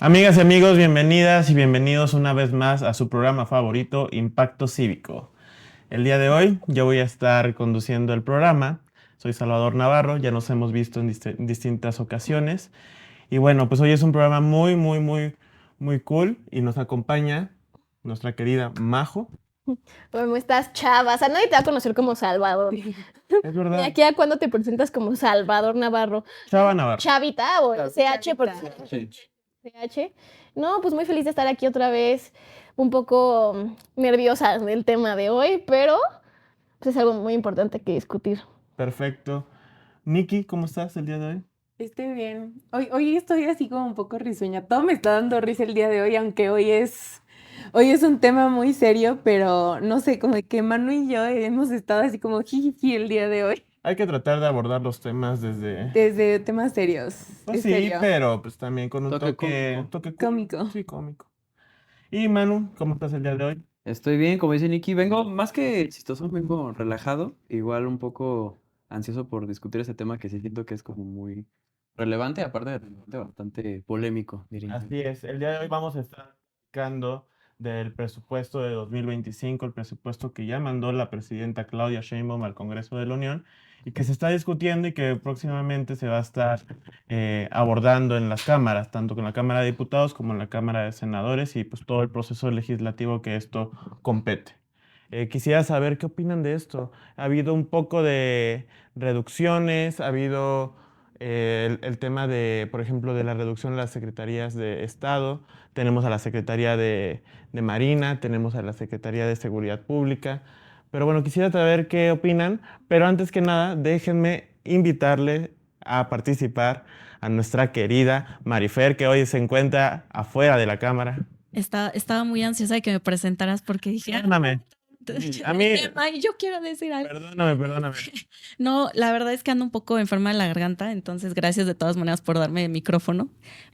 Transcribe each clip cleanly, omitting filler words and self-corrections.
Amigas y amigos, bienvenidas y bienvenidos una vez más a su programa favorito, Impacto Cívico. El día de hoy yo voy a estar conduciendo el programa. Soy Salvador Navarro, ya nos hemos visto en distintas ocasiones. Y bueno, pues hoy es un programa muy cool y nos acompaña nuestra querida Majo. ¿Cómo estás, chava? O sea, nadie te va a conocer como Salvador. Es ¿Y verdad, aquí a cuándo te presentas como Salvador Navarro? Chava Navarro. ¿Chavita o el CH? Porque Sí. CH. No, pues muy feliz de estar aquí otra vez. Un poco nerviosa del tema de hoy, pero pues es algo muy importante que discutir. Perfecto. Nikki, ¿cómo estás el día de hoy? Estoy bien. Hoy estoy así como un poco risueña. Todo me está dando risa el día de hoy, aunque hoy es un tema muy serio, pero no sé, como que Manu y yo hemos estado así como jijiji el día de hoy, Hay que tratar de abordar los temas desde... desde temas serios. Pues Es sí, serio, pero pues también con un Toque toque, cómico. toque cómico. sí, cómico. Y Manu, ¿cómo estás el día de hoy? Estoy bien, como dice Nicky, vengo más que chistoso, vengo relajado, igual un poco ansioso por discutir ese tema que sí siento que es como muy relevante, aparte de relevante, bastante polémico, diría yo. Así es, el día de hoy vamos a estar hablando del presupuesto de 2025, el presupuesto que ya mandó la presidenta Claudia Sheinbaum al Congreso de la Unión y que se está discutiendo y que próximamente se va a estar abordando en las cámaras, tanto con la Cámara de Diputados como en la Cámara de Senadores y pues todo el proceso legislativo que esto compete. Quisiera saber qué opinan de esto. Ha habido un poco de reducciones, ha habido el tema de, por ejemplo, de la reducción de las secretarías de Estado. Tenemos a la Secretaría de Marina, tenemos a la Secretaría de Seguridad Pública. Pero bueno, quisiera saber qué opinan. Pero antes que nada, déjenme invitarle a participar a nuestra querida Marifer, que hoy se encuentra afuera de la cámara. Estaba muy ansiosa de que me presentaras porque dije, Perdóname. A mí, el tema y yo quiero decir algo. perdóname. No, la verdad es que ando un poco enferma de la garganta, entonces gracias de todas maneras por darme el micrófono.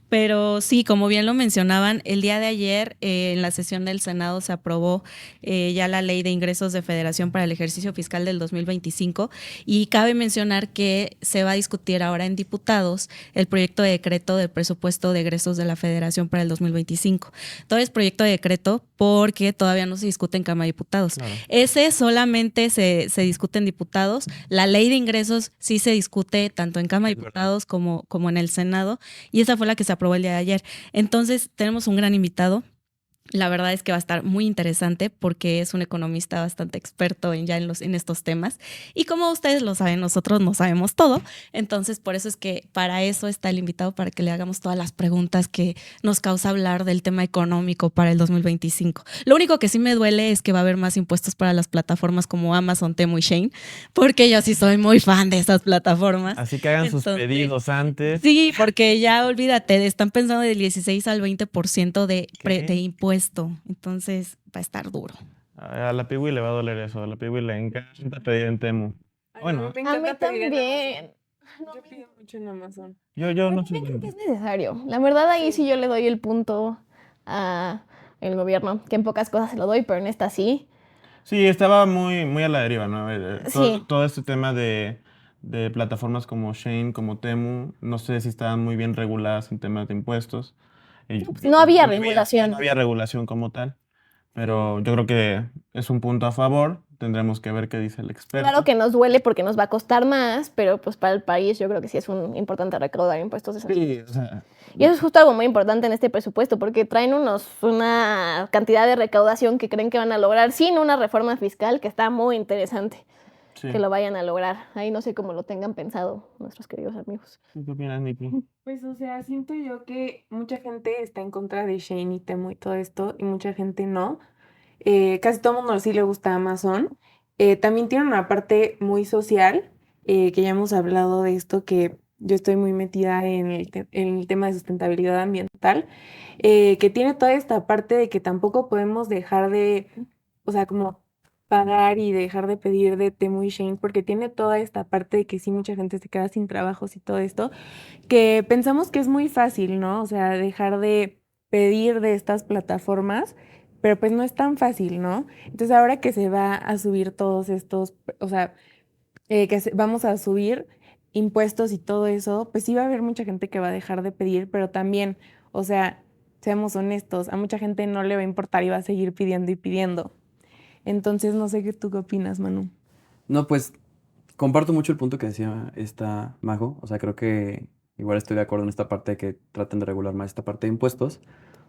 Pero sí, como bien lo mencionaban, el día de ayer en la sesión del Senado se aprobó ya la Ley de Ingresos de Federación para el ejercicio fiscal del 2025 y cabe mencionar que se va a discutir ahora en diputados el proyecto de decreto del presupuesto de egresos de la Federación para el 2025. Todo es proyecto de decreto porque todavía no se discute en Cámara de Diputados. Claro. Ese solamente se discute en diputados. La ley de ingresos sí se discute tanto en Cámara de Diputados como en el Senado y esa fue la que se aprobó el día de ayer. Entonces tenemos un gran invitado. La verdad es que va a estar muy interesante porque es un economista bastante experto en estos temas. Y como ustedes lo saben, nosotros no sabemos todo. Entonces, por eso es que para eso está el invitado, para que le hagamos todas las preguntas que nos causa hablar del tema económico para el 2025. Lo único que sí me duele es que va a haber más impuestos para las plataformas como Amazon, Temu y Shein, porque yo sí soy muy fan de esas plataformas. Así que hagan sus pedidos antes. Sí, porque ya olvídate, están pensando del 16 al 20% de impuesto. Entonces va a estar duro. A la Piwi le va a doler eso, a la Piwi le encanta pedir en Temu. Ay, Bueno, me A mí encanta pedir en también. Amazon. Yo pido mucho en Amazon. yo Pero no soy también creo que bueno. es necesario. La verdad, ahí sí yo le doy el punto a el gobierno, que en pocas cosas se lo doy, pero en esta sí. Sí, estaba muy a la deriva, ¿no? Sí. Todo este tema de plataformas como Shein, como Temu, no sé si estaban muy bien reguladas en temas de impuestos. No había No regulación. no había regulación como tal, pero yo creo que es un punto a favor. Tendremos que ver qué dice el experto. Claro que nos duele porque nos va a costar más, pero pues para el país yo creo que sí es un importante recaudar impuestos de esas. Sí, o sea, Y eso es justo algo muy importante en este presupuesto, porque traen una cantidad de recaudación que creen que van a lograr sin una reforma fiscal que está muy interesante sí. que lo vayan a lograr. Ahí no sé cómo lo tengan pensado nuestros queridos amigos. ¿Qué opinas, Nicky? Pues, o sea, siento yo que mucha gente está en contra de Shein y Temu y todo esto, y mucha gente no. Casi todo el mundo sí le gusta Amazon. También tiene una parte muy social, que ya hemos hablado de esto, que yo estoy muy metida en el tema de sustentabilidad ambiental, que tiene toda esta parte de que tampoco podemos dejar de, o sea, como pagar y dejar de pedir de Temu y Shein, porque tiene toda esta parte de que sí mucha gente se queda sin trabajos y todo esto, que pensamos que es muy fácil, ¿no? O sea, dejar de pedir de estas plataformas, pero pues no es tan fácil, ¿no? Entonces ahora que se va a subir todos estos, o sea, vamos a subir impuestos y todo eso, pues sí va a haber mucha gente que va a dejar de pedir, pero también, o sea, seamos honestos, a mucha gente no le va a importar y va a seguir pidiendo y pidiendo. Entonces, no sé tú qué opinas, Manu. No, pues comparto mucho el punto que decía esta Majo. O sea, creo que igual estoy de acuerdo en esta parte de que traten de regular más esta parte de impuestos,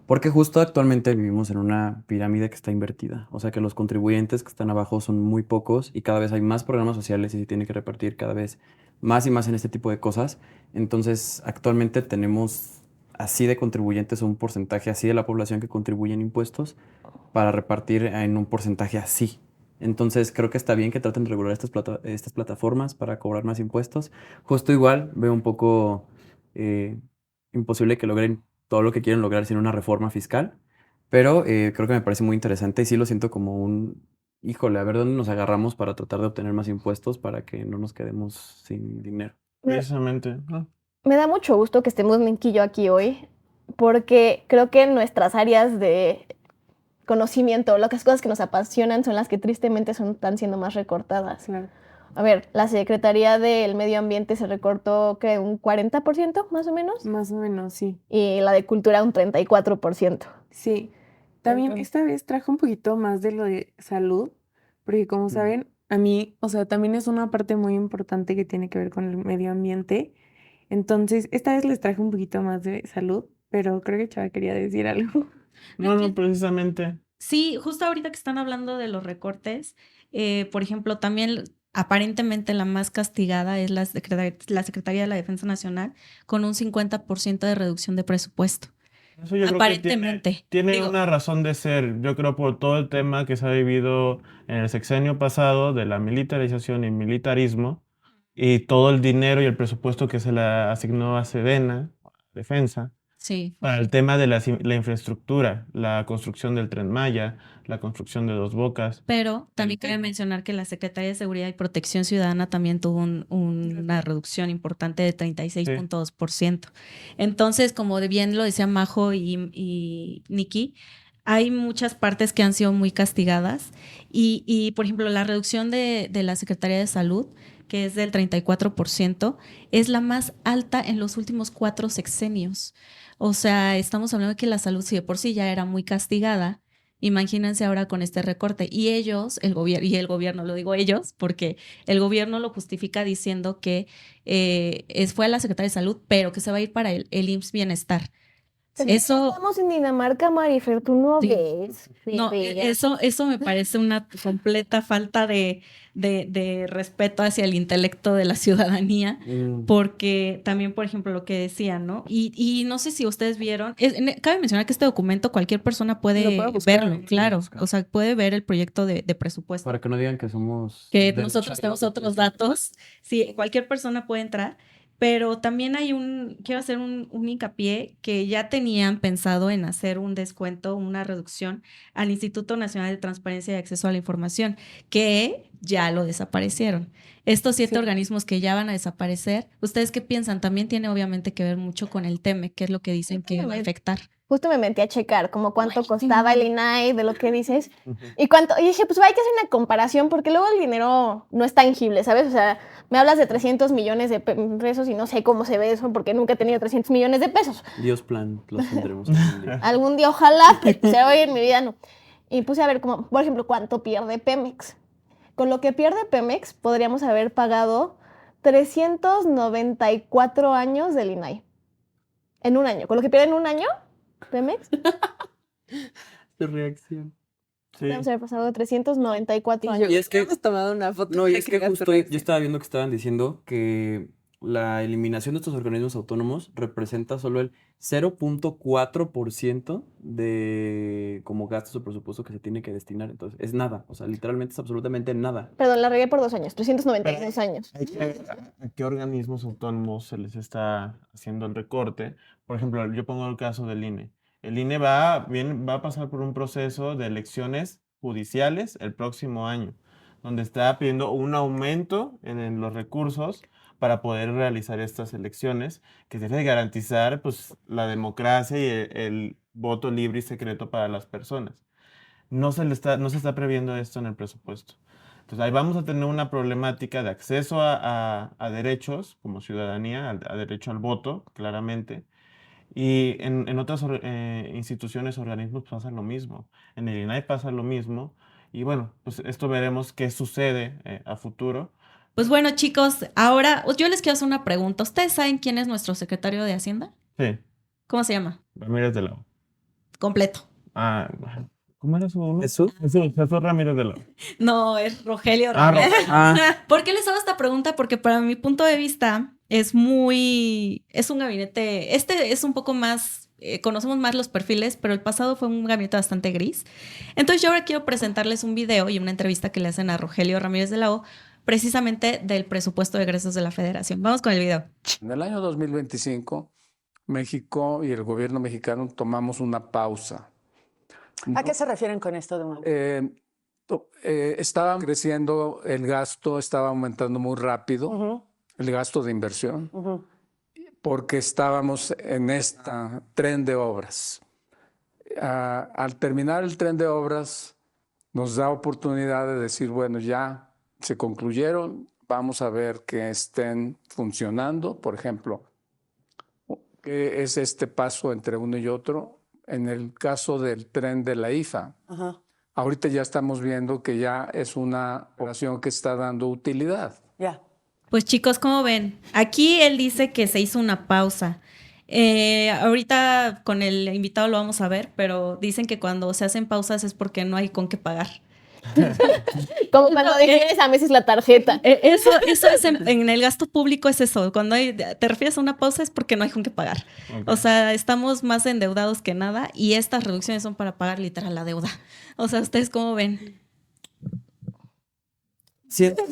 porque justo actualmente vivimos en una pirámide que está invertida. O sea, que los contribuyentes que están abajo son muy pocos y cada vez hay más programas sociales y se tiene que repartir cada vez más y más en este tipo de cosas. Entonces, actualmente tenemos así de contribuyentes un porcentaje así de la población que contribuye en impuestos para repartir en un porcentaje así. Entonces creo que está bien que traten de regular estas plataformas para cobrar más impuestos. Justo igual veo un poco eh, imposible que logren todo lo que quieren lograr sin una reforma fiscal, pero creo que me parece muy interesante y sí lo siento como híjole, a ver dónde nos agarramos para tratar de obtener más impuestos para que no nos quedemos sin dinero. Precisamente, ¿no? Me da mucho gusto que estemos Nick y yo aquí hoy, porque creo que nuestras áreas de conocimiento, las cosas que nos apasionan son las que tristemente están siendo más recortadas. Claro. A ver, la Secretaría del Medio Ambiente se recortó, ¿qué? ¿Un 40% más o menos? Más o menos, sí. Y la de Cultura un 34%. Sí. También Entonces- esta vez trajo un poquito más de lo de salud, porque como saben, a mí, o sea, también es una parte muy importante que tiene que ver con el medio ambiente. Entonces, esta vez les traje un poquito más de salud, pero creo que Chava quería decir algo. No, precisamente. Sí, justo ahorita que están hablando de los recortes, por ejemplo, también aparentemente la más castigada es la Secretaría de la Defensa Nacional con un 50% de reducción de presupuesto. Eso yo creo que Aparentemente. tiene Digo, una razón de ser. Yo creo por todo el tema que se ha vivido en el sexenio pasado de la militarización y militarismo y todo el dinero y el presupuesto que se le asignó a Sedena, Defensa, sí. para el tema de la infraestructura, la construcción del Tren Maya, la construcción de Dos Bocas. Pero también cabe mencionar que la Secretaría de Seguridad y Protección Ciudadana también tuvo una reducción importante de 36.2%. Entonces, como bien lo decía Majo y Nikki, hay muchas partes que han sido muy castigadas y por ejemplo, la reducción de la Secretaría de Salud, que es del 34%, es la más alta en los últimos 4 sexenios. O sea, estamos hablando de que la salud, si de por sí ya era muy castigada, imagínense ahora con este recorte. Y ellos, el gobierno, lo digo ellos, porque el gobierno lo justifica diciendo que fue a la Secretaría de Salud, pero que se va a ir para el IMSS Bienestar. Pero Eso, estamos en Dinamarca, Marifer, tú no Sí. ves. no, bebé. eso me parece una completa falta de respeto hacia el intelecto de la ciudadanía. Porque también, por ejemplo, lo que decían, ¿no? Y no sé si ustedes vieron, cabe mencionar que este documento cualquier persona Lo puede puede buscar. verlo, claro, buscar. o sea, puede ver el proyecto de presupuesto. Para que no digan que somos Que nosotros tenemos otros datos, sí, cualquier persona puede entrar, pero también quiero hacer un hincapié que ya tenían pensado en hacer un descuento, una reducción al Instituto Nacional de Transparencia y Acceso a la Información, que ya lo desaparecieron. Estos 7 Sí. organismos que ya van a desaparecer, ¿ustedes qué piensan? También tiene obviamente que ver mucho con el TEMEC, que es lo que dicen que va a afectar. Justo me metí a checar como cuánto Ay, costaba el INAI, de lo que dices, y dije, pues hay que hacer una comparación, porque luego el dinero no es tangible, ¿sabes? O sea, me hablas de 300 millones de pesos y no sé cómo se ve eso, porque nunca he tenido 300 millones de pesos. Dios plan, los tendremos algún día. Algún día, ojalá, pero se hoy en mi vida no. Y puse a ver, como, por ejemplo, cuánto pierde Pemex. Con lo que pierde Pemex, podríamos haber pagado 394 años del INAI. En un año. Con lo que pierde en un año, Pemex, Tu reacción. Sí. podríamos haber pasado 394 años. Y es que Hemos tomado una foto. No, y para es que veas tu justo yo reacción. estaba viendo que estaban diciendo que la eliminación de estos organismos autónomos representa solo el 0.4% de como gastos o presupuesto que se tiene que destinar. Entonces, es nada. O sea, literalmente es absolutamente nada. Perdón, la regué por 2 años, 392 años. Hay que ver a qué organismos autónomos se les está haciendo el recorte. Por ejemplo, yo pongo el caso del INE. El INE va a pasar por un proceso de elecciones judiciales el próximo año, donde está pidiendo un aumento en los recursos para poder realizar estas elecciones, que debe garantizar pues, la democracia y el voto libre y secreto para las personas. No se está previendo esto en el presupuesto. Entonces ahí vamos a tener una problemática de acceso a derechos como ciudadanía, a derecho al voto, claramente, Y en otras instituciones, organismos pasa lo mismo. En el INAI pasa lo mismo. Y bueno, pues esto veremos qué sucede a futuro. Pues bueno, chicos, ahora yo les quiero hacer una pregunta. ¿Ustedes saben quién es nuestro secretario de Hacienda? Sí, ¿Cómo se llama? Ramírez de la O. Completo. Ah, ¿cómo era su nombre? ¿Jesús? Jesús Ramírez de la O. No, es Rogelio Ah, Ramírez. Ah, ¿Por qué les hago esta pregunta? Porque para mi punto de vista es un gabinete, este es un poco más, conocemos más los perfiles, pero el pasado fue un gabinete bastante gris. Entonces yo ahora quiero presentarles un video y una entrevista que le hacen a Rogelio Ramírez de la O, precisamente del presupuesto de egresos de la Federación. Vamos con el video. En el año 2025, México y el gobierno mexicano tomamos una pausa. ¿A qué se refieren con esto de una Estaba creciendo el gasto, estaba aumentando muy rápido el gasto de inversión, porque estábamos en esta tren de obras. Al terminar el tren de obras, nos da oportunidad de decir, bueno, ya se concluyeron, vamos a ver que estén funcionando. Por ejemplo, ¿qué es este paso entre uno y otro? En el caso del tren de la IFA, ahorita ya estamos viendo que ya es una operación que está dando utilidad. Ya. Pues chicos, ¿cómo ven? Aquí él dice que se hizo una pausa. Ahorita con el invitado lo vamos a ver, pero dicen que cuando se hacen pausas es porque no hay con qué pagar. Como cuando dejé a veces la tarjeta. Eso es en el gasto público es eso. Cuando te refieres a una pausa es porque no hay con qué pagar. Ok. O sea, estamos más endeudados que nada y estas reducciones son para pagar literal la deuda. O sea, ¿ustedes cómo ven? siento,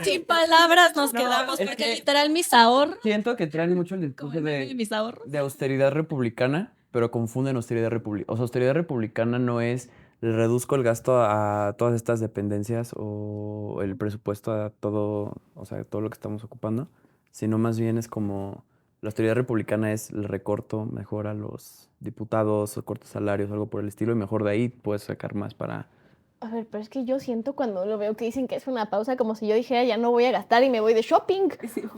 Sin palabras nos No, quedamos es porque que- literal mis ahorros. siento que traen mucho el Como discurso el meme de mis ahorros. de austeridad republicana, pero confunden austeridad republicana. O sea, austeridad republicana no es le reduzco el gasto a todas estas dependencias o el presupuesto a todo, o sea, todo lo que estamos ocupando, sino más bien es como la austeridad republicana es el recorto mejor a los diputados o cortos salarios, algo por el estilo, y mejor de ahí puedes sacar más para... A ver, pero es que yo siento cuando lo veo que dicen que es una pausa como si yo dijera ya no voy a gastar y me voy de shopping.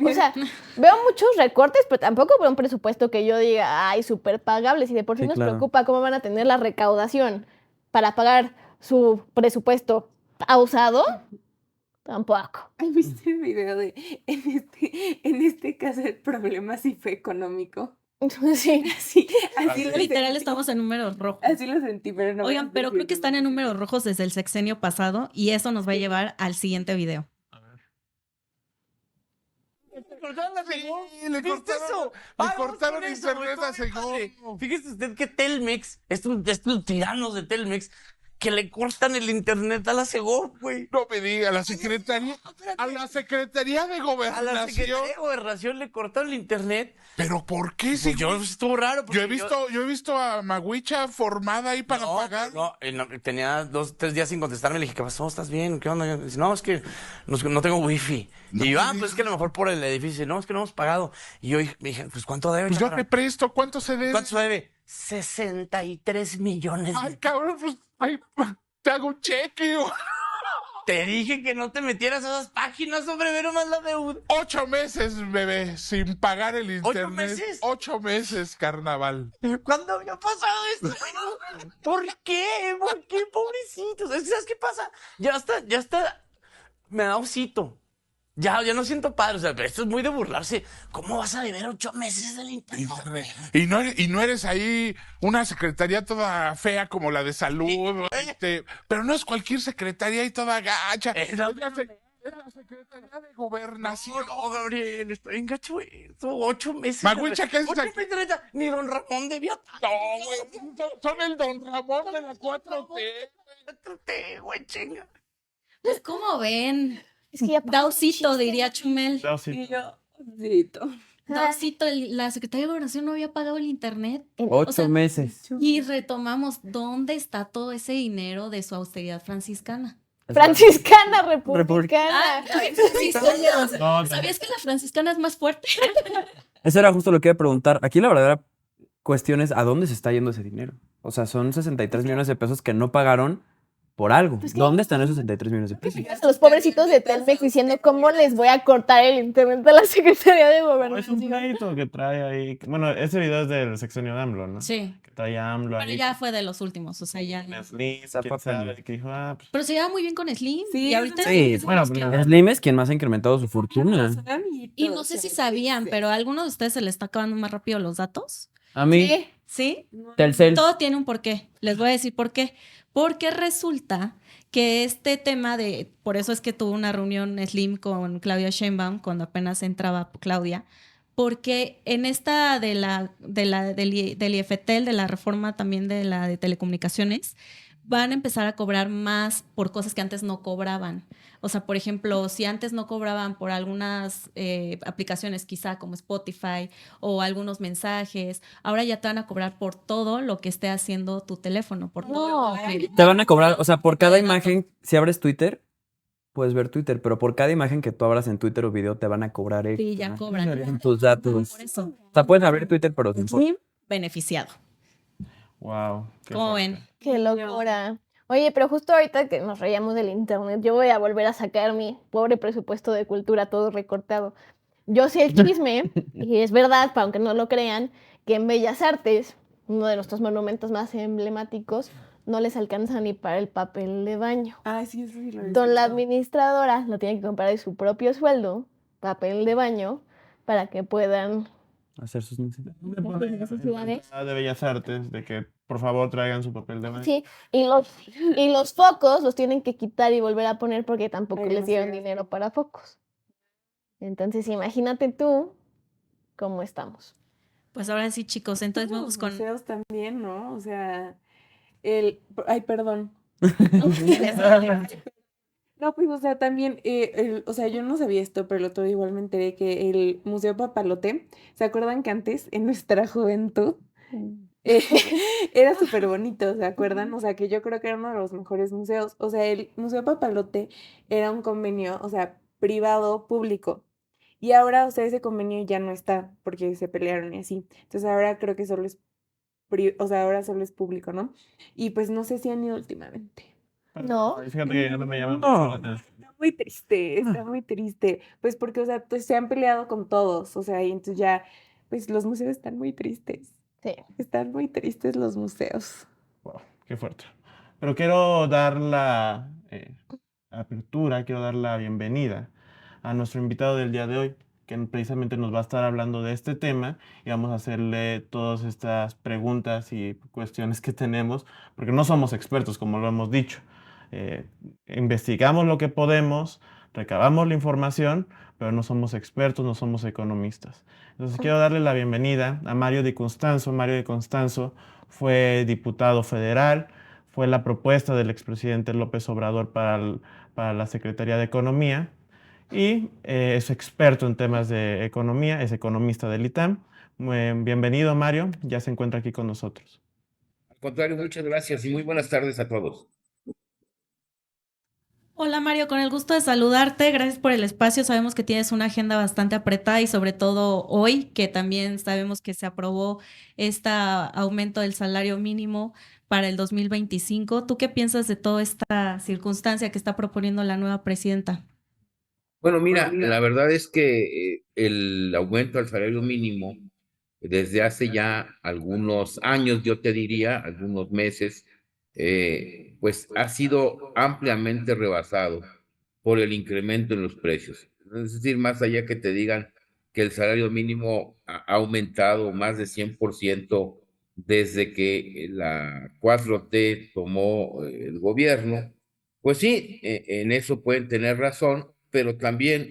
O sea, veo muchos recortes, pero tampoco veo un presupuesto que yo diga, ay, súper pagable. Si de por sí Sí, nos claro. preocupa cómo van a tener la recaudación para pagar su presupuesto pausado, tampoco. ¿Viste el video de en este caso el problema sí fue económico? Sí. Así lo Literal sentí, estamos en números rojos. así lo sentí, pero no. Oigan, pero creo que están en números rojos desde el sexenio pasado y eso nos va a llevar al siguiente video. Le cortaron la Segov. le ¿Viste cortaron- eso? le Vamos cortaron con eso, internet güey, a está bien Segov. padre. Fíjese usted que Telmex, estos tiranos de Telmex, que le cortan el internet a la Segov, güey. No me diga, a la Secretaría de A la Gobernación. Secretaría de Gobernación le cortaron el internet. ¿Pero por qué? Pues Si yo estuvo raro. yo porque he visto a Maguicha formada ahí para no, pagar. no, tenía 2-3 días sin contestarme. Le dije, ¿qué pasó? ¿Estás bien? ¿Qué onda? Dice, no, es que no tengo wifi. No Y yo, me pues es que a lo mejor por el edificio. No, es que no hemos pagado. Y yo me dije, pues ¿cuánto debe, Pues yo chaparra? te presto, ¿cuánto se debe? ¿Cuánto se debe? 63 millones. Ay, cabrón, pues, ay, te hago un cheque. Te dije que no te metieras a esas páginas, hombre, ve nomás la deuda. 8 meses, bebé, sin pagar el internet. meses? 8 meses, carnaval. ¿Cuándo había pasado esto? ¿Por qué? ¿Por qué, pobrecitos? Es que, ¿sabes qué pasa? Ya está, me da osito. Ya no siento padre, o sea, pero esto es muy de burlarse. ¿Cómo vas a deber 8 meses del internet? Y no eres ahí una secretaría toda fea como la de salud, pero no es cualquier secretaría y toda gacha. Es Es la- la secretaría de gobernación. No, Gabriel, estoy engacho esto. 8 meses. Magüicha, ¿qué es 8 aquí? meses, neta, ni don Ramón debía tanto. No, güey, son el don Ramón de la 4T. Güey, chinga. Pues, ¿cómo ven? Es que ya pasó Dausito, diría Chumel. Ya, sí. Y yo, osito. Dausito, la Secretaría de Gobernación no había pagado el internet. 8 meses. Y retomamos, ¿dónde está todo ese dinero de su austeridad franciscana? Franciscana, republicana. No, ¿Sabías que la franciscana es más fuerte? Eso era justo lo que iba a preguntar. Aquí la verdadera cuestión es ¿a dónde se está yendo ese dinero? O sea, son 63 millones de pesos que no pagaron por algo. Pues que- ¿Dónde están esos 63 millones de pesos? Los pobrecitos de Telmex diciendo cómo les voy a cortar el internet a la Secretaría de Es un Gobernación. pleito que trae ahí. Bueno, ese video es del sexenio de AMLO, ¿no? Sí. Que trae a AMLO Pero ahí. ya fue de los últimos, o sea, ya. Con Slim, Esa quién papel. sabe, que dijo, pues, Pero se lleva muy bien con Slim. Sí, y ahorita Sí, bueno, que- pero- Slim es quien más ha incrementado su fortuna. Son amiguitos, Y no sé si sabían, pero a alguno de ustedes se le está acabando más rápido los datos. A mí, Sí. ¿Sí? No, Telcel. Todo tiene un porqué. Les voy a decir por qué. Porque resulta que este tema por eso es que tuvo una reunión Slim con Claudia Sheinbaum cuando apenas entraba Claudia, porque en esta del IFETEL, de la reforma también de la de telecomunicaciones, van a empezar a cobrar más por cosas que antes no cobraban. O sea, por ejemplo, si antes no cobraban por algunas aplicaciones, quizá como Spotify o algunos mensajes, ahora ya te van a cobrar por todo lo que esté haciendo tu teléfono, por todo. Te van a cobrar, o sea, por cada imagen, si abres Twitter, puedes ver Twitter, pero por cada imagen que tú abras en Twitter o video te van a cobrar Sí, ya cobran. tus datos. Por eso, O sea, puedes abrir Twitter, pero sin Slim beneficiado. wow. qué ¿Cómo fuerte. ven? Qué locura. Oye, pero justo ahorita que nos reíamos del internet, yo voy a volver a sacar mi pobre presupuesto de cultura todo recortado. Yo sé el chisme, y es verdad, aunque no lo crean, que en Bellas Artes, uno de nuestros monumentos más emblemáticos, no les alcanza ni para el papel de baño. Ay, sí, eso sí lo he Entonces la escuchado. administradora lo tiene que comprar de su propio sueldo, papel de baño, para que puedan... hacer sus necesidades. ¿Dónde pone en la necesidades? entrada de Bellas Artes de que por favor traigan su papel de baño? Sí, y los focos los tienen que quitar y volver a poner porque tampoco Ay, les no dieron sé. dinero para focos. Entonces imagínate tú cómo estamos. Pues ahora sí, chicos, entonces Los vamos con... museos también, ¿no? O sea, ay, perdón. No, pues, o sea, también, o sea, yo no sabía esto, pero el otro día igual me enteré que el Museo Papalote, ¿se acuerdan que antes, en nuestra juventud, eh, era súper bonito, ¿se acuerdan? O sea, que yo creo que era uno de los mejores museos. O sea, el Museo Papalote era un convenio, o sea, privado, público. Y ahora, o sea, ese convenio ya no está porque se pelearon y así. Entonces ahora creo que solo es, o sea, ahora solo es público, ¿no? Y pues no sé si han ido últimamente. No. Ay, fíjate que no me llama mucho la atención. Está muy triste, está muy triste. Pues porque, o sea, pues se han peleado con todos, o sea, y entonces ya, pues los museos están muy tristes. Sí. Están muy tristes los museos. Wow, qué fuerte. Pero quiero dar la apertura, quiero dar la bienvenida a nuestro invitado del día de hoy, que precisamente nos va a estar hablando de este tema y vamos a hacerle todas estas preguntas y cuestiones que tenemos, porque no somos expertos, como lo hemos dicho. Investigamos lo que podemos, recabamos la información, pero no somos expertos, no somos economistas. Entonces quiero darle la bienvenida a Mario Di Constanzo. Mario Di Constanzo fue diputado federal, fue la propuesta del expresidente López Obrador para la Secretaría de Economía y es experto en temas de economía, es economista del ITAM. Bienvenido, Mario, ya se encuentra aquí con nosotros. Al contrario, muchas gracias y muy buenas tardes a todos. Hola Mario, con el gusto de saludarte, gracias por el espacio, sabemos que tienes una agenda bastante apretada y sobre todo hoy, que también sabemos que se aprobó este aumento del salario mínimo para el 2025. ¿Tú qué piensas de toda esta circunstancia que está proponiendo la nueva presidenta? Bueno, mira, la verdad es que el aumento al salario mínimo desde hace ya algunos años, yo te diría, algunos meses, pues ha sido ampliamente rebasado por el incremento en los precios. Es decir, más allá que te digan que el salario mínimo ha aumentado más de 100% desde que la 4T tomó el gobierno, pues sí, en eso pueden tener razón, pero también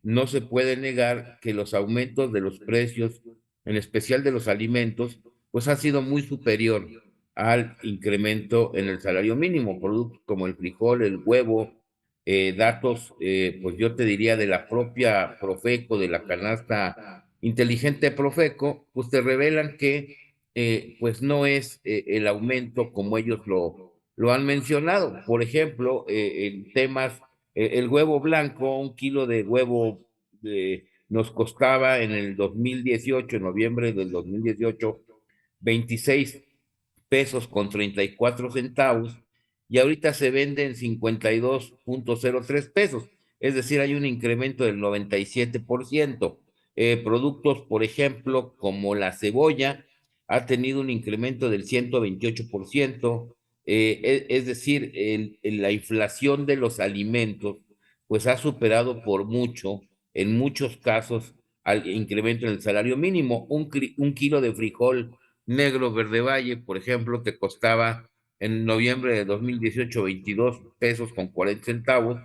no se puede negar que los aumentos de los precios, en especial de los alimentos, pues ha sido muy superior al incremento en el salario mínimo. Productos como el frijol, el huevo, datos, pues yo te diría de la propia Profeco, de la canasta inteligente Profeco, pues te revelan que pues no es el aumento como ellos lo han mencionado. Por ejemplo, en temas, el huevo blanco, un kilo de huevo nos costaba en el 2018, en noviembre del 2018, 26 pesos con 34 centavos, y ahorita se vende en 52.03 pesos, es decir, hay un incremento del 97%. Productos, por ejemplo, como la cebolla, ha tenido un incremento del 128%, es decir, la inflación de los alimentos, pues ha superado por mucho, en muchos casos, al incremento en el salario mínimo. Un kilo de frijol negro Verde Valle, por ejemplo, te costaba en noviembre de 2018 22 pesos con 40 centavos,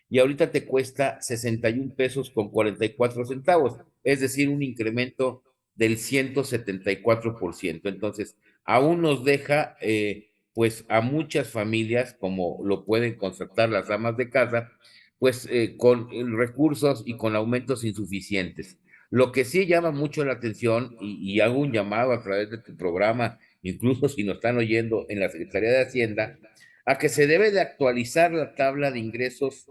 y ahorita te cuesta 61 pesos con 44 centavos, es decir, un incremento del 174%. Entonces, aún nos deja, pues, a muchas familias, como lo pueden constatar las amas de casa, pues, con recursos y con aumentos insuficientes. Lo que sí llama mucho la atención, y hago un llamado a través de tu programa, incluso si nos están oyendo en la Secretaría de Hacienda, a que se debe de actualizar la tabla de ingresos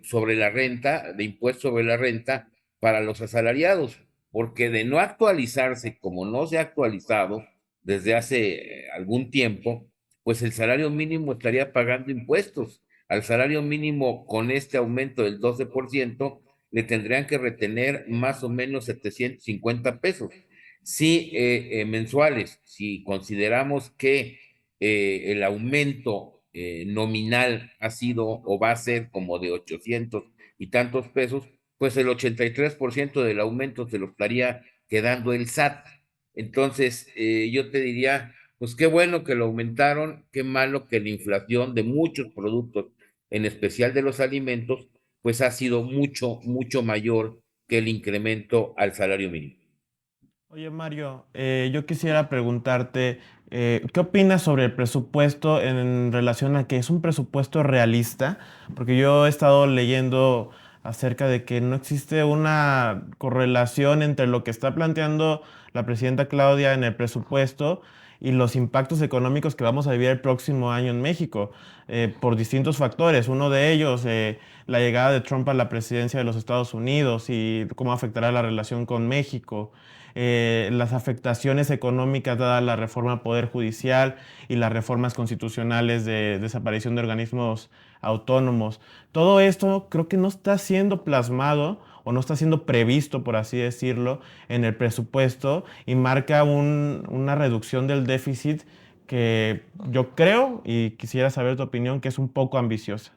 sobre la renta, de impuesto sobre la renta para los asalariados, porque de no actualizarse como no se ha actualizado desde hace algún tiempo, pues el salario mínimo estaría pagando impuestos. Al salario mínimo, con este aumento del 12%, le tendrían que retener más o menos 750 pesos. Si mensuales, si consideramos que el aumento nominal ha sido o va a ser como de 800 y tantos pesos, pues el 83% del aumento se lo estaría quedando el SAT. Entonces, yo te diría, pues qué bueno que lo aumentaron, qué malo que la inflación de muchos productos, en especial de los alimentos, pues ha sido mucho, mucho mayor que el incremento al salario mínimo. Oye, Mario, yo quisiera preguntarte, ¿qué opinas sobre el presupuesto en relación a que es un presupuesto realista? Porque yo he estado leyendo acerca de que no existe una correlación entre lo que está planteando la presidenta Claudia en el presupuesto y los impactos económicos que vamos a vivir el próximo año en México, por distintos factores. Uno de ellos, la llegada de Trump a la presidencia de los Estados Unidos y cómo afectará la relación con México, las afectaciones económicas dada la reforma al Poder Judicial y las reformas constitucionales de desaparición de organismos autónomos. Todo esto creo que no está siendo plasmado o no está siendo previsto, por así decirlo, en el presupuesto, y marca una reducción del déficit que yo creo, y quisiera saber tu opinión, que es un poco ambiciosa.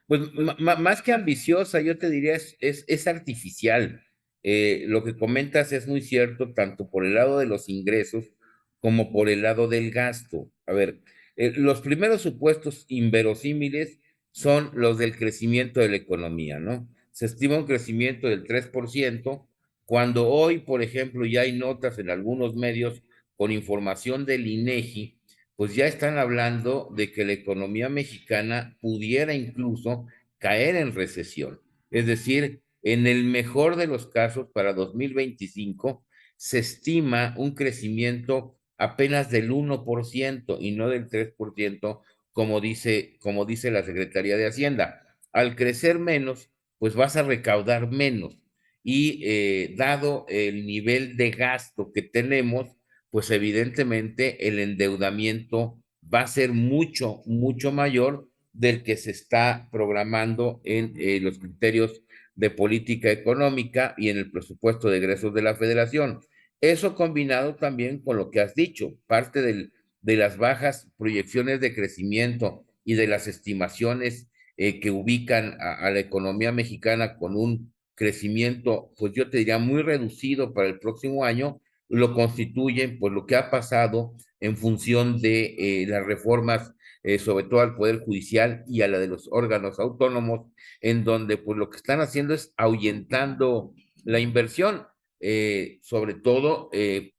Pues más que ambiciosa, yo te diría, es artificial. Lo que comentas es muy cierto, tanto por el lado de los ingresos como por el lado del gasto. A ver, los primeros supuestos inverosímiles son los del crecimiento de la economía, ¿no? Se estima un crecimiento del 3%, cuando hoy, por ejemplo, ya hay notas en algunos medios con información del INEGI, pues ya están hablando de que la economía mexicana pudiera incluso caer en recesión. Es decir, en el mejor de los casos, para 2025, se estima un crecimiento apenas del 1% y no del 3%, como dice la Secretaría de Hacienda. Al crecer menos, pues vas a recaudar menos. Y dado el nivel de gasto que tenemos, pues evidentemente el endeudamiento va a ser mucho, mucho mayor del que se está programando en los criterios de política económica y en el presupuesto de egresos de la Federación. Eso combinado también con lo que has dicho, parte de las bajas proyecciones de crecimiento y de las estimaciones que ubican a la economía mexicana con un crecimiento, pues yo te diría muy reducido para el próximo año, lo constituyen pues lo que ha pasado en función de las reformas, sobre todo al Poder Judicial y a la de los órganos autónomos, en donde pues lo que están haciendo es ahuyentando la inversión, sobre todo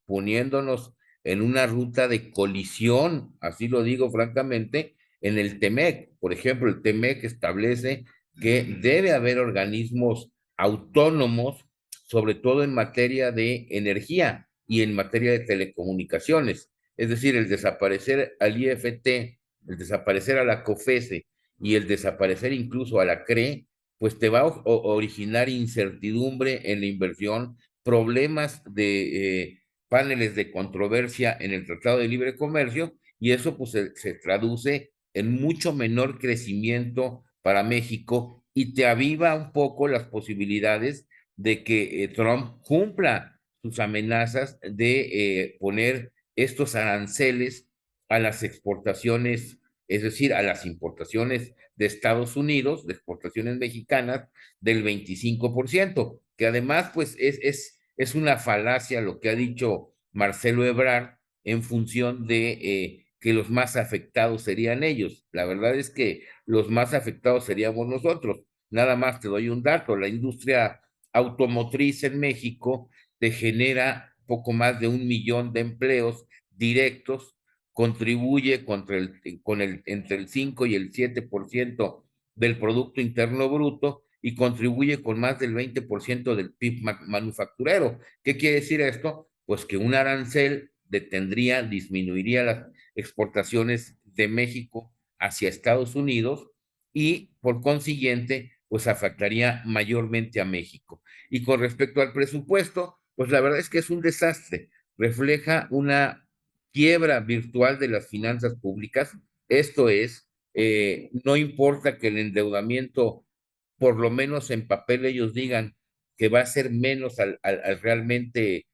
poniéndonos en una ruta de colisión, así lo digo francamente, en el TEMEC. Por ejemplo, el TEMEC establece que debe haber organismos autónomos, sobre todo en materia de energía y en materia de telecomunicaciones. Es decir, el desaparecer al IFT, el desaparecer a la COFESE y el desaparecer incluso a la CRE, pues te va a originar incertidumbre en la inversión, problemas de paneles de controversia en el Tratado de Libre Comercio, y eso pues se traduce en mucho menor crecimiento para México y te aviva un poco las posibilidades de que Trump cumpla sus amenazas de poner estos aranceles a las exportaciones, es decir, a las importaciones de Estados Unidos, de exportaciones mexicanas, del 25%, que además pues es una falacia lo que ha dicho Marcelo Ebrard en función de que los más afectados serían ellos. La verdad es que los más afectados seríamos nosotros. Nada más te doy un dato, la industria automotriz en México te genera poco más de 1 millón de empleos directos, contribuye entre el 5 y el 7% del Producto Interno Bruto y contribuye con más del 20% del PIB manufacturero. ¿Qué quiere decir esto? Pues que un arancel disminuiría las exportaciones de México hacia Estados Unidos y por consiguiente, pues afectaría mayormente a México. Y con respecto al presupuesto, pues la verdad es que es un desastre, refleja una quiebra virtual de las finanzas públicas, esto es, no importa que el endeudamiento, por lo menos en papel ellos digan que va a ser menos al realmente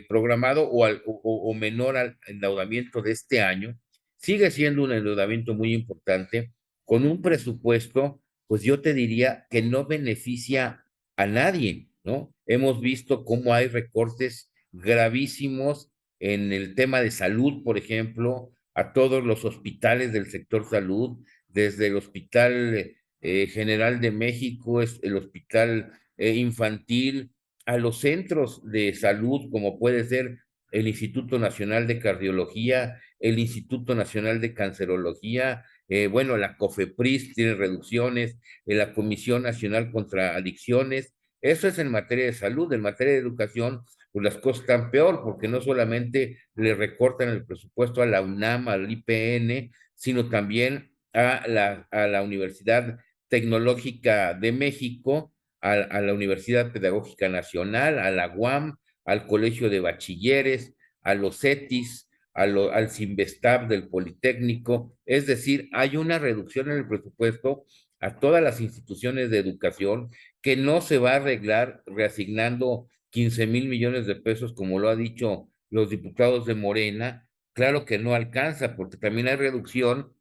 programado o menor al endeudamiento de este año, sigue siendo un endeudamiento muy importante, con un presupuesto, pues yo te diría que no beneficia a nadie, ¿no? Hemos visto cómo hay recortes gravísimos en el tema de salud, por ejemplo, a todos los hospitales del sector salud, desde el Hospital General de México, el Hospital Infantil, a los centros de salud, como puede ser el Instituto Nacional de Cardiología, el Instituto Nacional de Cancerología, bueno, la COFEPRIS tiene reducciones, la Comisión Nacional contra Adicciones. Eso es en materia de salud. En materia de educación, pues las cosas están peor, porque no solamente le recortan el presupuesto a la UNAM, al IPN, sino también a la Universidad Tecnológica de México, a la Universidad Pedagógica Nacional, a la UAM, al Colegio de Bachilleres, a los CETIS, al Cinvestav del Politécnico. Es decir, hay una reducción en el presupuesto a todas las instituciones de educación que no se va a arreglar reasignando 15,000 millones de pesos, como lo ha dicho los diputados de Morena. Claro que no alcanza, porque también hay reducción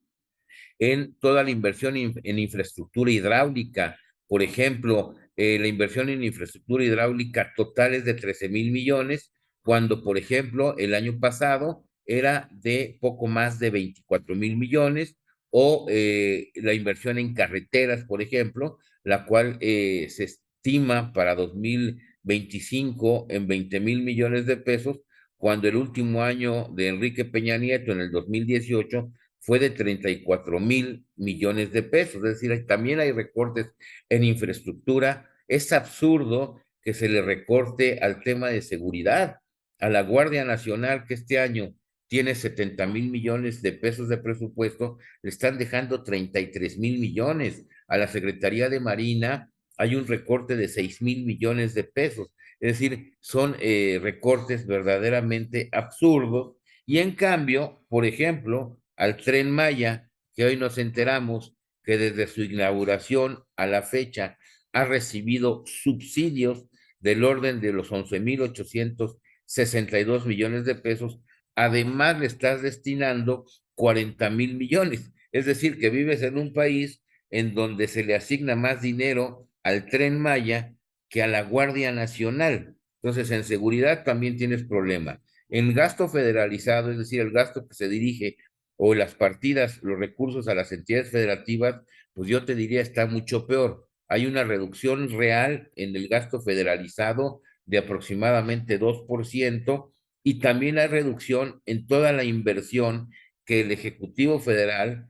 en toda la inversión en infraestructura hidráulica. Por ejemplo, la inversión en infraestructura hidráulica total es de 13,000 millones, cuando, por ejemplo, el año pasado era de poco más de 24,000 millones, o la inversión en carreteras, por ejemplo, la cual se estima para 2025 en 20,000 millones de pesos, cuando el último año de Enrique Peña Nieto, en el 2018, fue de 34,000 millones de pesos. Es decir, también hay recortes en infraestructura. Es absurdo que se le recorte al tema de seguridad, a la Guardia Nacional, que este año tiene 70,000 millones de pesos de presupuesto, le están dejando 33,000 millones. A la Secretaría de Marina hay un recorte de 6,000 millones de pesos. Es decir, son recortes verdaderamente absurdos. Y en cambio, por ejemplo, al Tren Maya, que hoy nos enteramos que desde su inauguración a la fecha ha recibido subsidios del orden de los 11,862 millones de pesos, además le estás destinando 40,000 millones. Es decir, que vives en un país en donde se le asigna más dinero al Tren Maya que a la Guardia Nacional. Entonces, en seguridad también tienes problema. En gasto federalizado, es decir, el gasto que se dirige o las partidas, los recursos a las entidades federativas, pues yo te diría está mucho peor. Hay una reducción real en el gasto federalizado de aproximadamente 2%, y también hay reducción en toda la inversión que el Ejecutivo Federal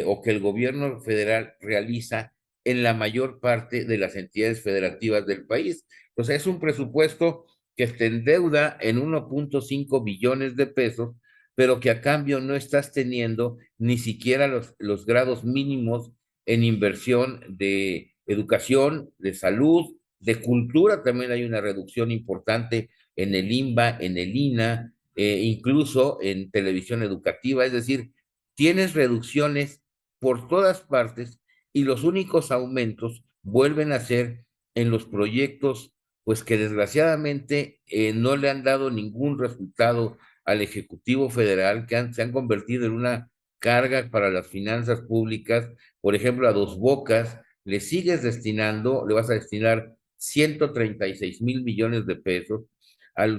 o que el gobierno federal realiza en la mayor parte de las entidades federativas del país. O sea, es un presupuesto que se endeuda en 1.5 billones de pesos, pero que a cambio no estás teniendo ni siquiera los grados mínimos en inversión de educación, de salud, de cultura. También hay una reducción importante en el INBA, en el INA, incluso en televisión educativa. Es decir, tienes reducciones por todas partes y los únicos aumentos vuelven a ser en los proyectos, pues que desgraciadamente no le han dado ningún resultado al Ejecutivo Federal, que se han convertido en una carga para las finanzas públicas. Por ejemplo, a Dos Bocas le vas a destinar 136,000 millones de pesos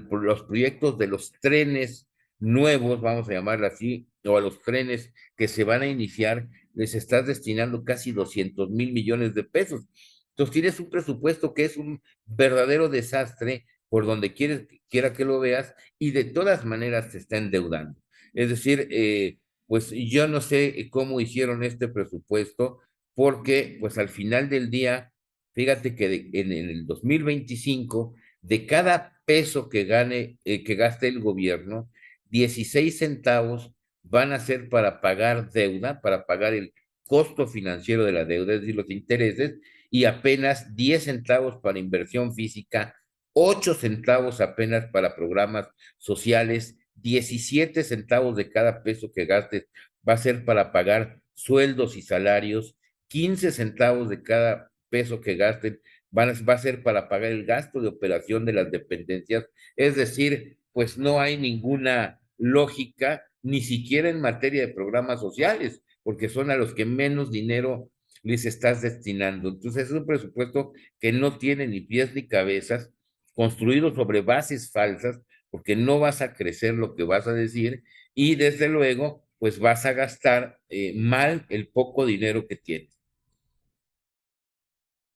por los proyectos de los trenes nuevos, vamos a llamarlo así, o a los trenes que se van a iniciar, les estás destinando casi 200,000 millones de pesos. Entonces tienes un presupuesto que es un verdadero desastre por donde quiera que lo veas, y de todas maneras te está endeudando. Es decir, pues yo no sé cómo hicieron este presupuesto, porque pues al final del día, fíjate que en el 2025, de cada peso que gaste el gobierno, 16 centavos van a ser para pagar deuda, para pagar el costo financiero de la deuda, es decir, los intereses, y apenas 10 centavos para inversión física, 8 centavos apenas para programas sociales, 17 centavos de cada peso que gastes va a ser para pagar sueldos y salarios, 15 centavos de cada peso que gasten va a ser para pagar el gasto de operación de las dependencias. Es decir, pues no hay ninguna lógica, ni siquiera en materia de programas sociales, porque son a los que menos dinero les estás destinando. Entonces es un presupuesto que no tiene ni pies ni cabezas, construido sobre bases falsas, porque no vas a crecer lo que vas a decir, y desde luego, pues vas a gastar mal el poco dinero que tienes.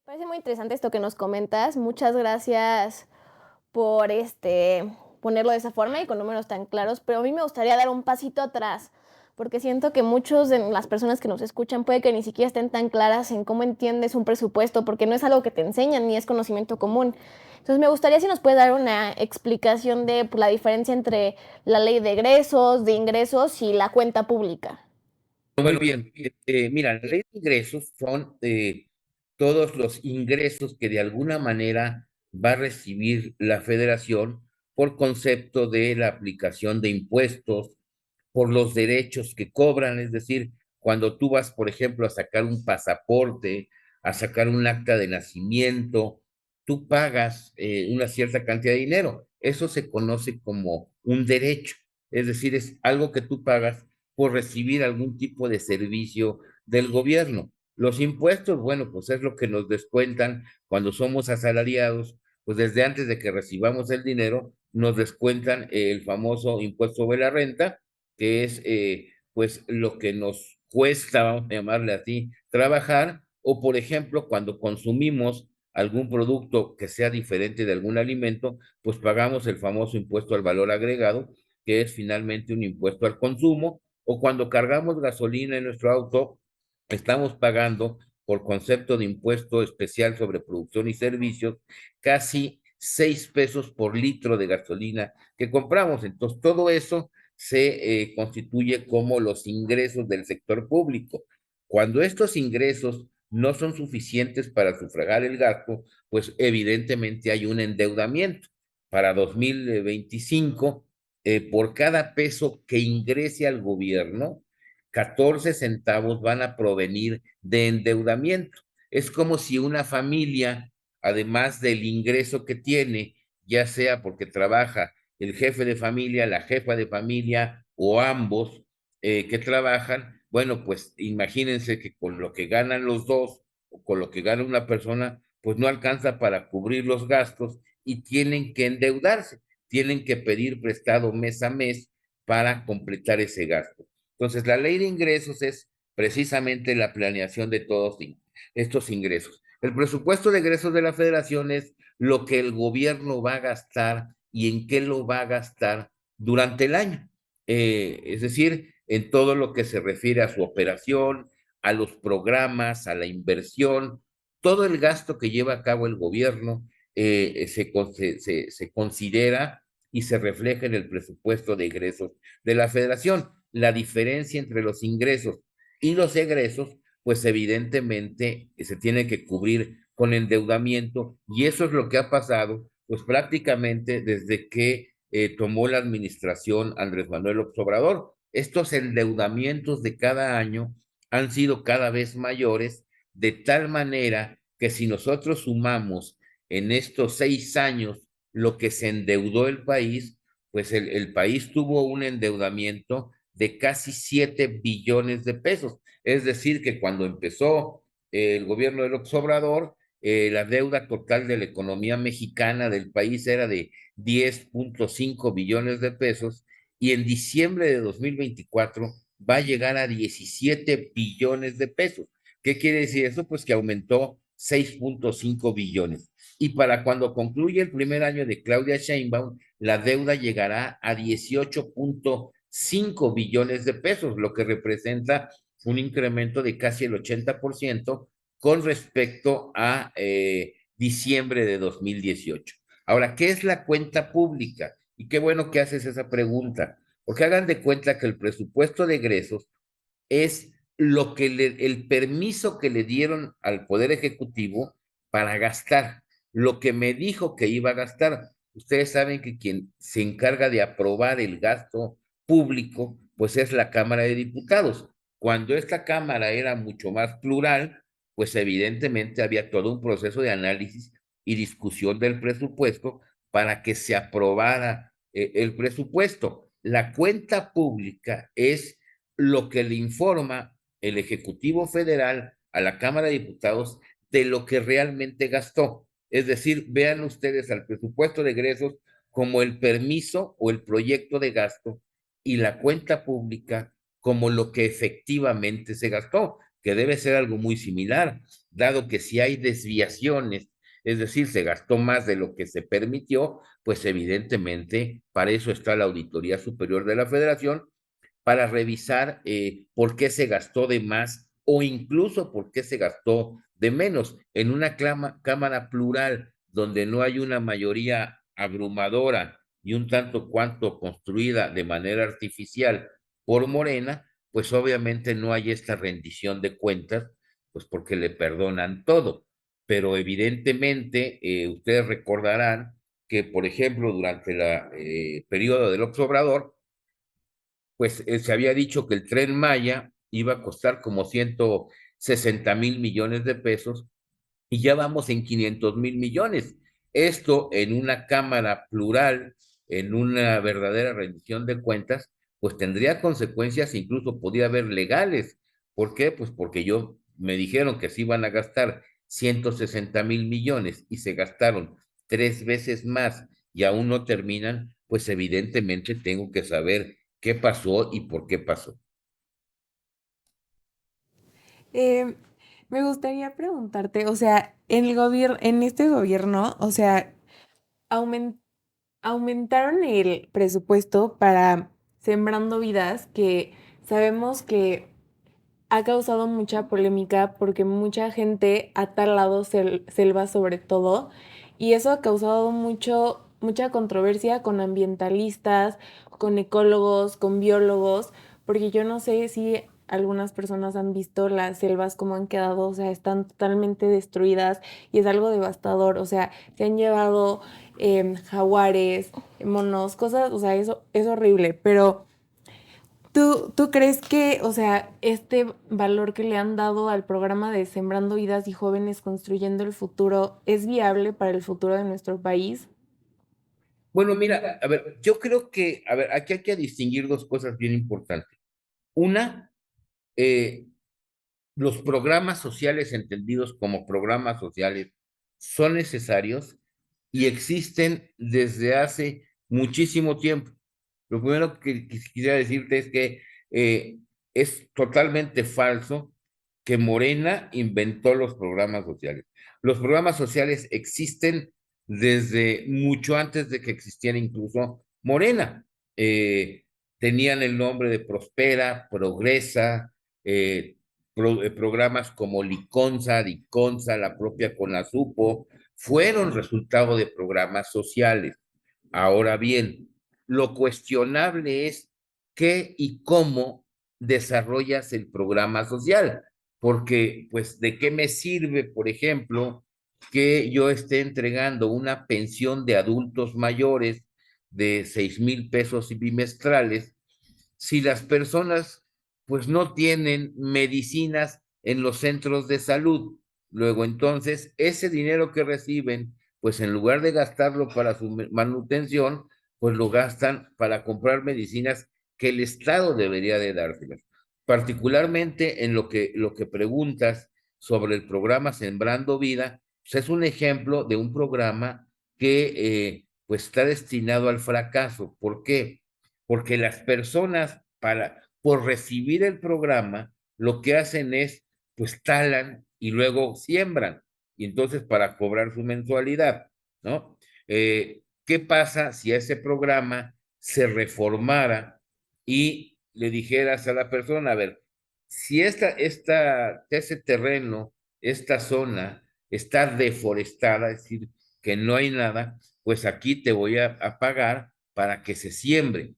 Parece muy interesante esto que nos comentas. Muchas gracias por ponerlo de esa forma y con números tan claros, pero a mí me gustaría dar un pasito atrás, porque siento que muchos de las personas que nos escuchan puede que ni siquiera estén tan claras en cómo entiendes un presupuesto, porque no es algo que te enseñan ni es conocimiento común. Entonces me gustaría si nos puedes dar una explicación de la diferencia entre la ley de ingresos y la cuenta pública. Muy bien, mira, la ley de ingresos son todos los ingresos que de alguna manera va a recibir la federación por concepto de la aplicación de impuestos, por los derechos que cobran. Es decir, cuando tú vas, por ejemplo, a sacar un pasaporte, a sacar un acta de nacimiento, tú pagas una cierta cantidad de dinero. Eso se conoce como un derecho, es decir, es algo que tú pagas por recibir algún tipo de servicio del gobierno. Los impuestos, bueno, pues es lo que nos descuentan cuando somos asalariados, pues desde antes de que recibamos el dinero, nos descuentan el famoso impuesto sobre la renta, que es pues lo que nos cuesta, vamos a llamarle así, trabajar, o por ejemplo, cuando consumimos algún producto que sea diferente de algún alimento, pues pagamos el famoso impuesto al valor agregado, que es finalmente un impuesto al consumo, o cuando cargamos gasolina en nuestro auto, estamos pagando por concepto de impuesto especial sobre producción y servicios casi 6 pesos por litro de gasolina que compramos. Entonces, todo eso se constituye como los ingresos del sector público. Cuando estos ingresos no son suficientes para sufragar el gasto, pues evidentemente hay un endeudamiento. Para 2025, por cada peso que ingrese al gobierno, 14 centavos van a provenir de endeudamiento. Es como si una familia, además del ingreso que tiene, ya sea porque trabaja el jefe de familia, la jefa de familia o ambos que trabajan, bueno, pues imagínense que con lo que ganan los dos o con lo que gana una persona, pues no alcanza para cubrir los gastos y tienen que endeudarse, tienen que pedir prestado mes a mes para completar ese gasto. Entonces, la ley de ingresos es precisamente la planeación de todos estos ingresos. El presupuesto de egresos de la federación es lo que el gobierno va a gastar y en qué lo va a gastar durante el año. Es decir, en todo lo que se refiere a su operación, a los programas, a la inversión, todo el gasto que lleva a cabo el gobierno se considera y se refleja en el presupuesto de egresos de la federación. La diferencia entre los ingresos y los egresos, pues evidentemente se tiene que cubrir con endeudamiento, y eso es lo que ha pasado, pues prácticamente desde que tomó la administración Andrés Manuel López Obrador. Estos endeudamientos de cada año han sido cada vez mayores, de tal manera que si nosotros sumamos en estos 6 años lo que se endeudó el país, pues el país tuvo un endeudamiento de casi 7 billones de pesos. Es decir, que cuando empezó el gobierno de López Obrador, la deuda total de la economía mexicana del país era de 10.5 billones de pesos y en diciembre de 2024 va a llegar a 17 billones de pesos. ¿Qué quiere decir eso? Pues que aumentó 6.5 billones. Y para cuando concluye el primer año de Claudia Sheinbaum, la deuda llegará a 18.5 billones de pesos, lo que representa un incremento de casi el 80% con respecto a diciembre de 2018. Ahora, ¿qué es la cuenta pública? Y qué bueno que haces esa pregunta, porque hagan de cuenta que el presupuesto de egresos es lo que el permiso que le dieron al Poder Ejecutivo para gastar, lo que me dijo que iba a gastar. Ustedes saben que quien se encarga de aprobar el gasto público, pues es la Cámara de Diputados. Cuando esta Cámara era mucho más plural, pues evidentemente había todo un proceso de análisis y discusión del presupuesto para que se aprobara el presupuesto. La cuenta pública es lo que le informa el Ejecutivo Federal a la Cámara de Diputados de lo que realmente gastó. Es decir, vean ustedes al presupuesto de egresos como el permiso o el proyecto de gasto y la cuenta pública como lo que efectivamente se gastó, que debe ser algo muy similar, dado que si hay desviaciones, es decir, se gastó más de lo que se permitió, pues evidentemente para eso está la Auditoría Superior de la Federación, para revisar por qué se gastó de más o incluso por qué se gastó de menos. En una cámara plural donde no hay una mayoría abrumadora y un tanto cuanto construida de manera artificial por Morena, pues obviamente no hay esta rendición de cuentas, pues porque le perdonan todo. Pero evidentemente ustedes recordarán que, por ejemplo, durante el periodo del López Obrador, pues se había dicho que el Tren Maya iba a costar como 160,000 millones de pesos y ya vamos en 500,000 millones. Esto en una cámara plural, en una verdadera rendición de cuentas, pues tendría consecuencias, incluso podría haber legales. ¿Por qué? Pues porque me dijeron que se iban a gastar 160,000 millones y se gastaron 3 veces más y aún no terminan, pues evidentemente tengo que saber qué pasó y por qué pasó. Me gustaría preguntarte, o sea, en este gobierno, o sea, aumentaron el presupuesto para Sembrando Vidas, que sabemos que ha causado mucha polémica porque mucha gente ha talado selva sobre todo, y eso ha causado mucha controversia con ambientalistas, con ecólogos, con biólogos, porque yo no sé si algunas personas han visto las selvas como han quedado, o sea, están totalmente destruidas y es algo devastador, o sea, se han llevado jaguares, monos, cosas, o sea, eso es horrible, pero ¿tú crees que, o sea, este valor que le han dado al programa de Sembrando Vidas y Jóvenes Construyendo el Futuro es viable para el futuro de nuestro país? Bueno, mira, a ver, yo creo que, a ver, aquí hay que distinguir dos cosas bien importantes. Una, los programas sociales entendidos como programas sociales son necesarios y existen desde hace muchísimo tiempo. Lo primero que quisiera decirte es que es totalmente falso que Morena inventó los programas sociales. Los programas sociales existen desde mucho antes de que existiera incluso Morena. Tenían el nombre de Prospera, Progresa, programas como Liconza, Diconza, la propia Conasupo, fueron resultado de programas sociales. Ahora bien, lo cuestionable es qué y cómo desarrollas el programa social, porque pues de qué me sirve, por ejemplo, que yo esté entregando una pensión de adultos mayores de 6,000 pesos bimestrales si las personas pues no tienen medicinas en los centros de salud. Luego, entonces, ese dinero que reciben, pues en lugar de gastarlo para su manutención, pues lo gastan para comprar medicinas que el Estado debería de dárselas. Particularmente en lo que preguntas sobre el programa Sembrando Vida, pues es un ejemplo de un programa que pues está destinado al fracaso. ¿Por qué? Porque las personas por recibir el programa, lo que hacen es, pues talan y luego siembran, y entonces para cobrar su mensualidad, ¿no? ¿Qué pasa si ese programa se reformara y le dijeras a la persona, a ver, si ese terreno, esta zona está deforestada, es decir, que no hay nada, pues aquí te voy a pagar para que se siembre.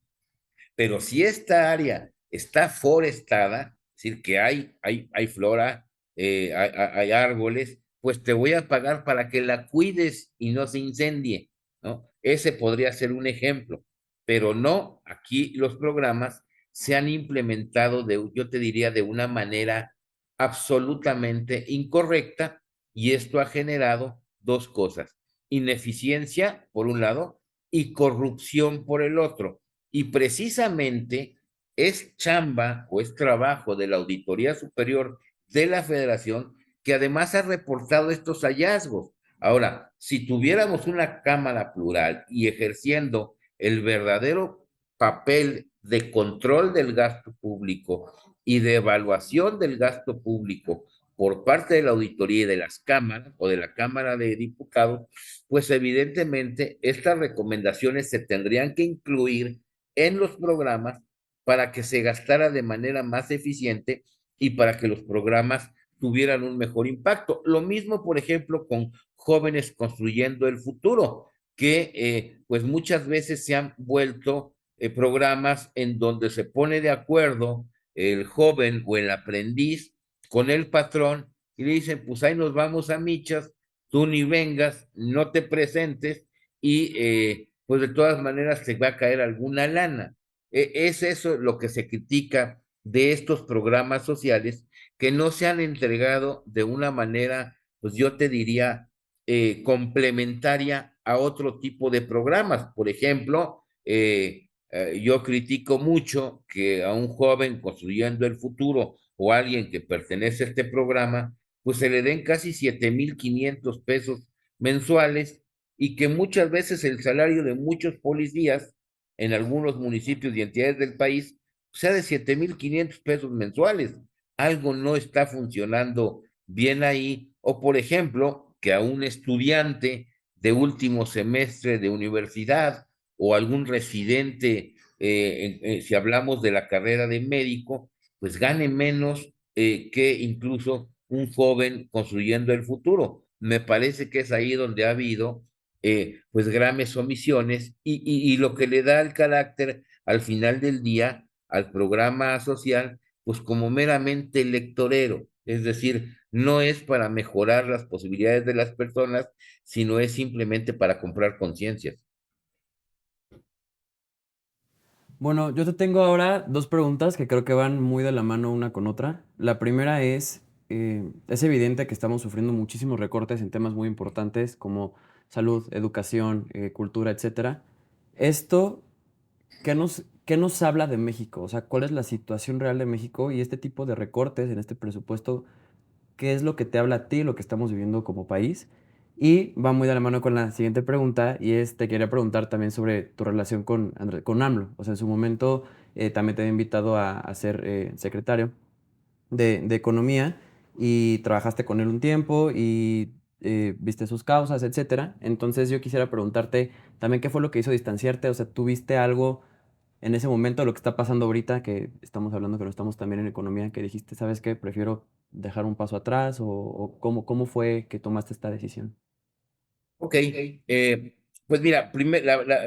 Pero si esta área está forestada, es decir, que hay flora, hay árboles, pues te voy a pagar para que la cuides y no se incendie, ¿no? Ese podría ser un ejemplo, pero no, aquí los programas se han implementado yo te diría, de una manera absolutamente incorrecta, y esto ha generado dos cosas: ineficiencia, por un lado, y corrupción por el otro. Y precisamente es chamba o es trabajo de la Auditoría Superior de la Federación, que además ha reportado estos hallazgos. Ahora, si tuviéramos una Cámara plural y ejerciendo el verdadero papel de control del gasto público y de evaluación del gasto público por parte de la auditoría y de las cámaras o de la Cámara de Diputados, pues evidentemente estas recomendaciones se tendrían que incluir en los programas para que se gastara de manera más eficiente y para que los programas tuvieran un mejor impacto. Lo mismo, por ejemplo, con Jóvenes Construyendo el Futuro, que pues muchas veces se han vuelto programas en donde se pone de acuerdo el joven o el aprendiz con el patrón y le dicen, pues ahí nos vamos a michas, tú ni vengas, no te presentes y pues de todas maneras te va a caer alguna lana. Es eso lo que se critica de estos programas sociales, que no se han entregado de una manera, pues yo te diría, complementaria a otro tipo de programas. Por ejemplo, yo critico mucho que a un joven construyendo el futuro o a alguien que pertenece a este programa, pues se le den casi 7,500 pesos mensuales, y que muchas veces el salario de muchos policías en algunos municipios y entidades del país sea de 7,500 pesos mensuales. Algo no está funcionando bien ahí. O por ejemplo, que a un estudiante de último semestre de universidad o algún residente, si hablamos de la carrera de médico, pues gane menos que incluso un joven construyendo el futuro. Me parece que es ahí donde ha habido pues graves omisiones y lo que le da el carácter al final del día al programa social, pues como meramente electorero. Es decir, no es para mejorar las posibilidades de las personas, sino es simplemente para comprar conciencias. Bueno, yo te tengo ahora dos preguntas que creo que van muy de la mano una con otra. La primera es evidente que estamos sufriendo muchísimos recortes en temas muy importantes como salud, educación, cultura, etcétera. Esto, qué nos habla de México? O sea, ¿cuál es la situación real de México y este tipo de recortes en este presupuesto? ¿Qué es lo que te habla a ti, lo que estamos viviendo como país? Y va muy de la mano con la siguiente pregunta, y te quería preguntar también sobre tu relación con AMLO. O sea, en su momento también te había invitado a ser secretario de Economía, y trabajaste con él un tiempo y viste sus causas, etcétera. Entonces yo quisiera preguntarte también qué fue lo que hizo distanciarte. O sea, ¿tuviste algo en ese momento, lo que está pasando ahorita, que estamos hablando que no estamos también en economía, que dijiste, ¿sabes qué? Prefiero dejar un paso atrás, o cómo fue que tomaste esta decisión? Ok, pues mira,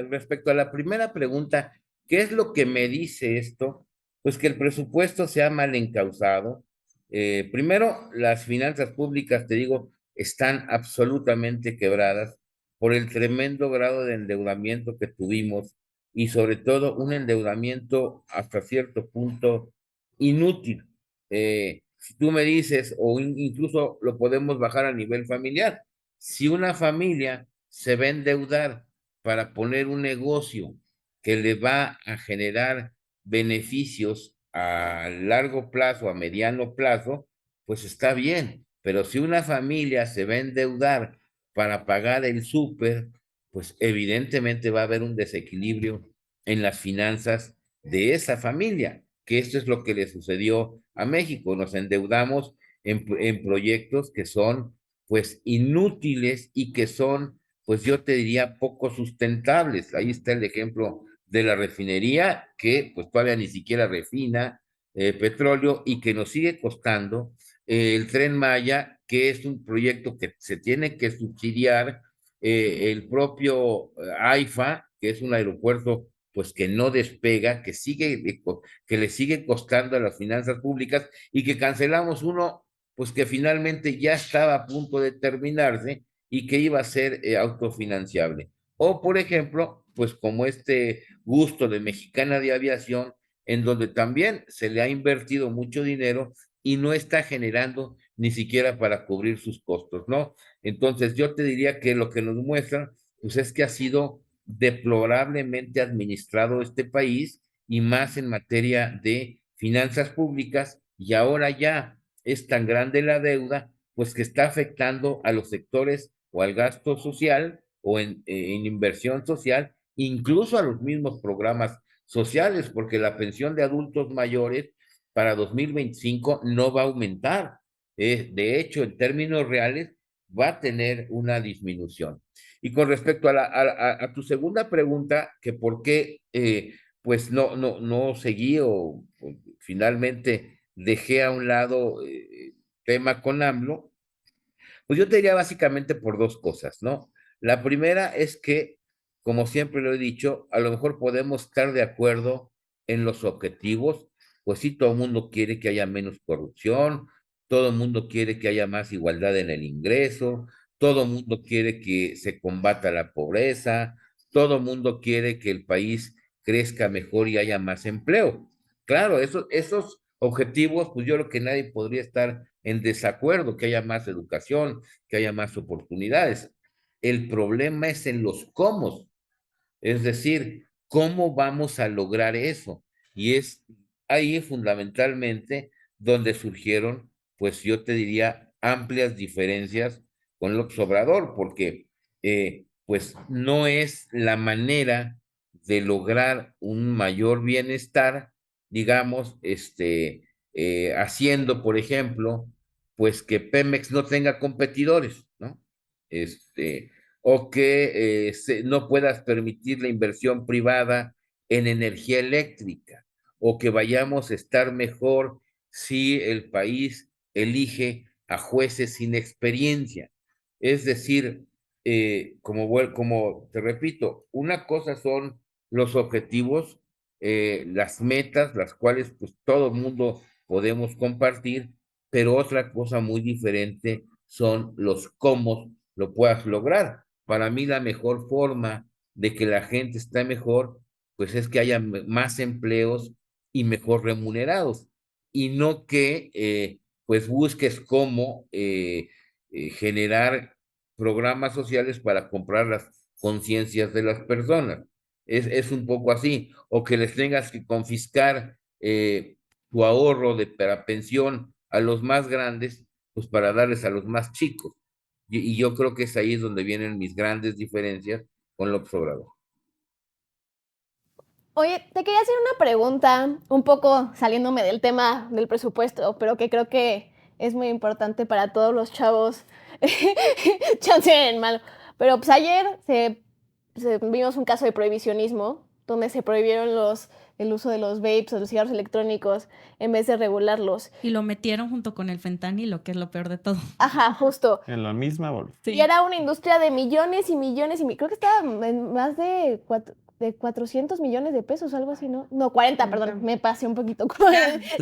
respecto a la primera pregunta, ¿qué es lo que me dice esto? Pues que el presupuesto se ha mal encauzado. Primero, las finanzas públicas, te digo, están absolutamente quebradas por el tremendo grado de endeudamiento que tuvimos, y sobre todo un endeudamiento hasta cierto punto inútil. Si tú me dices, o incluso lo podemos bajar a nivel familiar, si una familia se va a endeudar para poner un negocio que le va a generar beneficios a largo plazo, a mediano plazo, pues está bien. Pero si una familia se va a endeudar para pagar el súper, pues evidentemente va a haber un desequilibrio en las finanzas de esa familia, que esto es lo que le sucedió a México. Nos endeudamos en proyectos que son pues inútiles y que son, pues yo te diría, poco sustentables. Ahí está el ejemplo de la refinería, que pues todavía ni siquiera refina petróleo y que nos sigue costando el Tren Maya, que es un proyecto que se tiene que subsidiar, el propio AIFA, que es un aeropuerto pues que no despega, que le sigue costando a las finanzas públicas y que cancelamos uno pues que finalmente ya estaba a punto de terminarse y que iba a ser autofinanciable. O por ejemplo, pues como este Gusto de Mexicana de Aviación, en donde también se le ha invertido mucho dinero y no está generando ni siquiera para cubrir sus costos, ¿no? Entonces yo te diría que lo que nos muestra, pues es que ha sido deplorablemente administrado este país y más en materia de finanzas públicas, y ahora ya es tan grande la deuda, pues que está afectando a los sectores o al gasto social o en inversión social, incluso a los mismos programas sociales, porque la pensión de adultos mayores para 2025 no va a aumentar. De hecho, en términos reales, va a tener una disminución. Y con respecto a tu segunda pregunta, que por qué pues no seguí o finalmente dejé a un lado tema con AMLO, pues yo te diría básicamente por dos cosas, ¿no? La primera es que, como siempre lo he dicho, a lo mejor podemos estar de acuerdo en los objetivos, pues sí, todo el mundo quiere que haya menos corrupción, todo el mundo quiere que haya más igualdad en el ingreso, todo el mundo quiere que se combata la pobreza, todo el mundo quiere que el país crezca mejor y haya más empleo. Claro, esos objetivos, pues yo creo que nadie podría estar en desacuerdo, que haya más educación, que haya más oportunidades. El problema es en los cómo, es decir, ¿cómo vamos a lograr eso? Y es ahí fundamentalmente donde surgieron, pues yo te diría, amplias diferencias con López Obrador, porque pues no es la manera de lograr un mayor bienestar, digamos, haciendo, por ejemplo, pues que Pemex no tenga competidores, ¿no? O que no puedas permitir la inversión privada en energía eléctrica, o que vayamos a estar mejor si el país elige a jueces sin experiencia. Es decir, como te repito, una cosa son los objetivos, las metas, las cuales pues todo el mundo podemos compartir, pero otra cosa muy diferente son los cómo lo puedas lograr. Para mí la mejor forma de que la gente esté mejor, pues es que haya más empleos y mejor remunerados, y no que pues busques cómo generar programas sociales para comprar las conciencias de las personas. Es un poco así, o que les tengas que confiscar tu ahorro para pensión a los más grandes, pues para darles a los más chicos. Y yo creo que es ahí donde vienen mis grandes diferencias con López Obrador. Oye, te quería hacer una pregunta, un poco saliéndome del tema del presupuesto, pero que creo que es muy importante para todos los chavos. Chance en malo. Pero pues ayer vimos un caso de prohibicionismo, donde se prohibieron el uso de los vapes o los cigarros electrónicos en vez de regularlos. Y lo metieron junto con el fentanilo, que es lo peor de todo. Ajá, justo. En la misma bolsa. Sí. Y era una industria de millones y millones y creo que estaba en más de 400 millones de pesos o algo así, ¿no? No, 40, perdón, me pasé un poquito.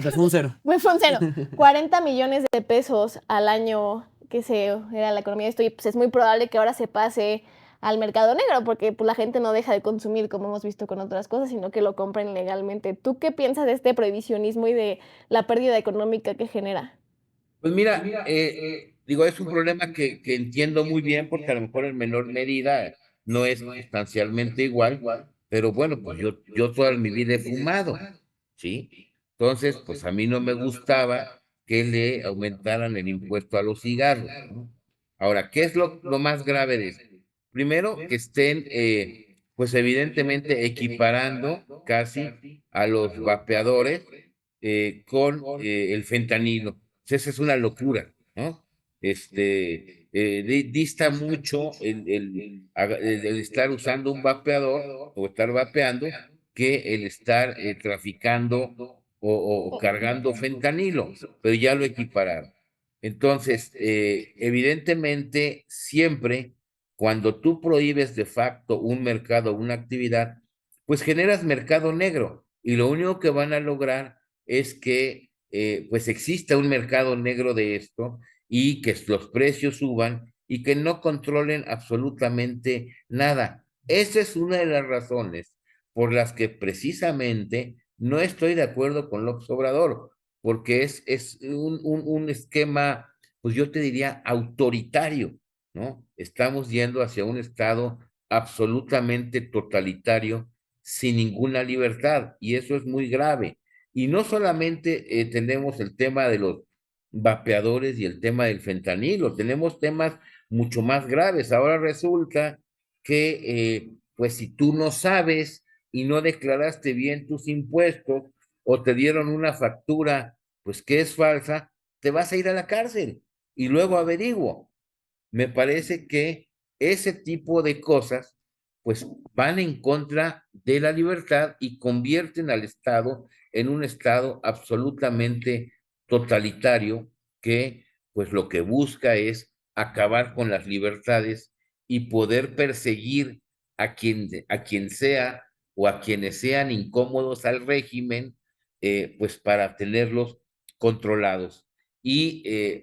Se fue un cero. Me fue un cero. 40 millones de pesos al año que era la economía de esto, y pues es muy probable que ahora se pase al mercado negro, porque pues, la gente no deja de consumir como hemos visto con otras cosas, sino que lo compran legalmente. ¿Tú qué piensas de este prohibicionismo y de la pérdida económica que genera? Pues mira, digo, es un problema que entiendo muy bien porque a lo mejor en menor medida no es sustancialmente igual, pero bueno, pues yo toda mi vida he fumado, ¿sí? Entonces, pues a mí no me gustaba que le aumentaran el impuesto a los cigarros, ¿no? Ahora, ¿qué es lo más grave de esto? Primero, que estén, pues evidentemente equiparando casi a los vapeadores con el fentanilo. Esa es una locura, ¿no? Dista mucho el estar usando un vapeador o estar vapeando que el estar traficando o cargando fentanilo, pero ya lo equipararon. Entonces, evidentemente, siempre cuando tú prohíbes de facto un mercado, una actividad, pues generas mercado negro y lo único que van a lograr es que pues exista un mercado negro de esto y que los precios suban y que no controlen absolutamente nada. Esa es una de las razones por las que precisamente no estoy de acuerdo con López Obrador, porque es un esquema, pues yo te diría, autoritario, ¿no? Estamos yendo hacia un estado absolutamente totalitario, sin ninguna libertad, y eso es muy grave. Y no solamente tenemos el tema de los vapeadores y el tema del fentanilo, tenemos temas mucho más graves. Ahora resulta que, pues si tú no sabes y no declaraste bien tus impuestos o te dieron una factura, pues que es falsa, te vas a ir a la cárcel y luego averiguo. Me parece que ese tipo de cosas, pues van en contra de la libertad y convierten al Estado en un Estado absolutamente totalitario que, pues lo que busca es acabar con las libertades y poder perseguir a quien sea o a quienes sean incómodos al régimen, pues para tenerlos controlados. Y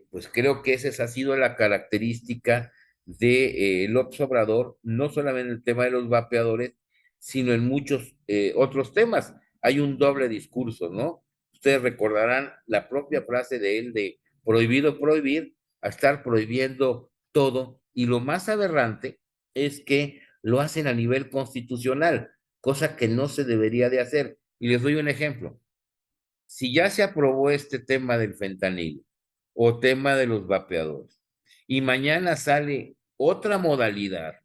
pues creo que esa ha sido la característica de López Obrador, no solamente en el tema de los vapeadores, sino en muchos otros temas. Hay un doble discurso, ¿no? Ustedes recordarán la propia frase de él de prohibido prohibir, a estar prohibiendo todo. Y lo más aberrante es que lo hacen a nivel constitucional, cosa que no se debería de hacer. Y les doy un ejemplo. Si ya se aprobó este tema del fentanilo o tema de los vapeadores y mañana sale otra modalidad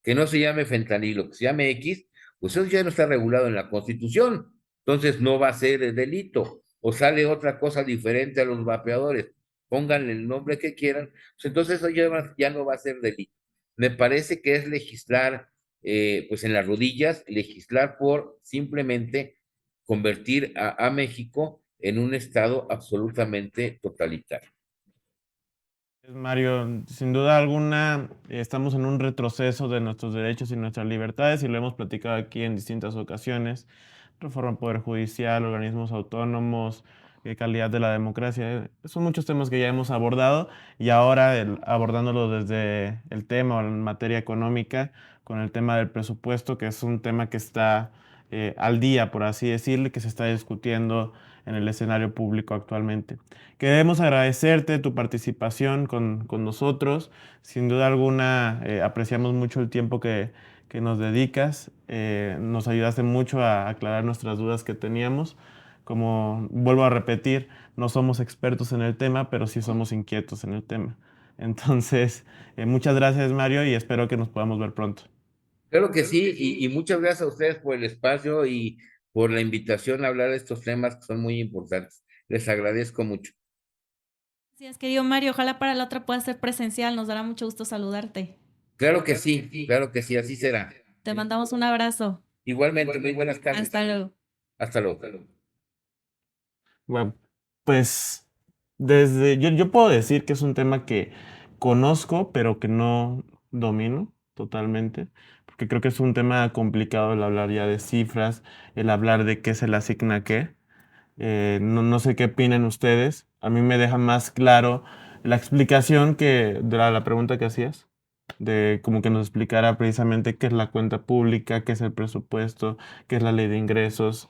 que no se llame fentanilo, que se llame X, pues eso ya no está regulado en la Constitución. Entonces no va a ser el delito. O sale otra cosa diferente a los vapeadores, pónganle el nombre que quieran, pues entonces eso ya no va a ser delito. Me parece que es legislar, pues en las rodillas, legislar por simplemente convertir a México en un estado absolutamente totalitario. Mario, sin duda alguna, estamos en un retroceso de nuestros derechos y nuestras libertades y lo hemos platicado aquí en distintas ocasiones. Reforma al Poder Judicial, organismos autónomos, calidad de la democracia. Son muchos temas que ya hemos abordado y ahora abordándolo desde el tema o en materia económica, con el tema del presupuesto, que es un tema que está al día, por así decirlo, que se está discutiendo en el escenario público actualmente. Queremos agradecerte tu participación con nosotros. Sin duda alguna, apreciamos mucho el tiempo que nos dedicas. Nos ayudaste mucho a aclarar nuestras dudas que teníamos. Como vuelvo a repetir, no somos expertos en el tema, pero sí somos inquietos en el tema. Entonces, muchas gracias, Mario, y espero que nos podamos ver pronto. Claro que sí, y muchas gracias a ustedes por el espacio y por la invitación a hablar de estos temas que son muy importantes. Les agradezco mucho. Gracias, querido Mario. Ojalá para la otra pueda ser presencial. Nos dará mucho gusto saludarte. Claro que sí, así será. Te mandamos un abrazo. Igualmente, muy buenas tardes. Hasta luego. Hasta luego. Bueno, pues yo puedo decir que es un tema que conozco, pero que no domino totalmente, porque creo que es un tema complicado el hablar ya de cifras, el hablar de qué se le asigna a qué. No sé qué opinan ustedes. A mí me deja más claro la explicación que de la pregunta que hacías. de como que nos explicara precisamente qué es la cuenta pública, qué es el presupuesto, qué es la ley de ingresos.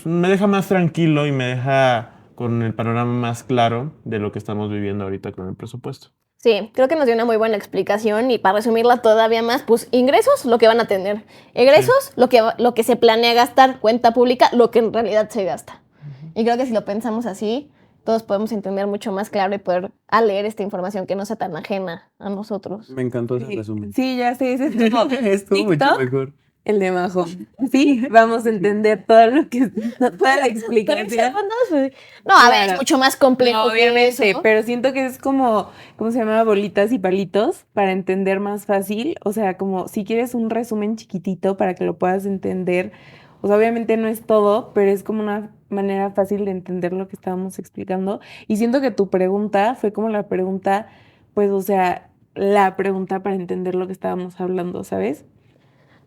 Me deja más tranquilo y me deja con el panorama más claro de lo que estamos viviendo ahorita con el presupuesto. Sí, creo que nos dio una muy buena explicación y para resumirla todavía más, pues ingresos, lo que van a tener. Egresos, lo que se planea gastar. Cuenta pública, lo que en realidad se gasta. Y creo que si lo pensamos así, todos podemos entender mucho más claro y poder leer esta información que no sea tan ajena a nosotros. Me encantó ese Sí, resumen. sí, ya sé, ese es como Estuvo mucho TikTok, mejor. el de Majo. Sí, vamos a entender todo lo que, toda la explicación. No, a ver, es Claro. mucho más complejo No, que obviamente, eso. pero siento que es como, ¿cómo se llama? Bolitas y palitos para entender más fácil. O sea, como si quieres un resumen chiquitito para que lo puedas entender. O sea, obviamente no es todo, pero es como una manera fácil de entender lo que estábamos explicando. Y siento que tu pregunta fue como la pregunta, pues, o sea, la pregunta para entender lo que estábamos hablando, ¿sabes?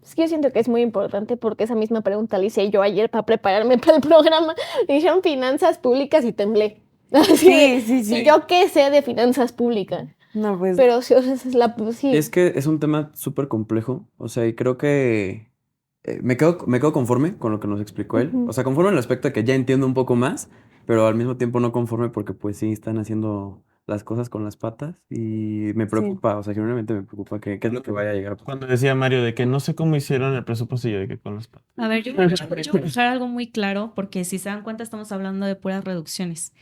Es que yo siento que es muy importante porque esa misma pregunta la hice yo ayer para prepararme para el programa. Me dijeron finanzas públicas y temblé. Así de, Sí. ¿y yo qué sé de finanzas públicas? No, pues. Pero sí, o sea, esa es la... Sí. Es que es un tema súper complejo, o sea, y creo que me quedo conforme con lo que nos explicó él. Ujú. O sea, conforme en el aspecto de que ya entiendo un poco más, pero al mismo tiempo no conforme porque pues sí están haciendo las cosas con las patas y me preocupa, o sea, genuinamente me preocupa qué es lo que vaya a llegar. Cuando decía Mario de que no sé cómo hicieron el presupuesto, yo de que con los patos. A ver, yo voy a dejar algo muy claro porque si se dan cuenta estamos hablando de puras reducciones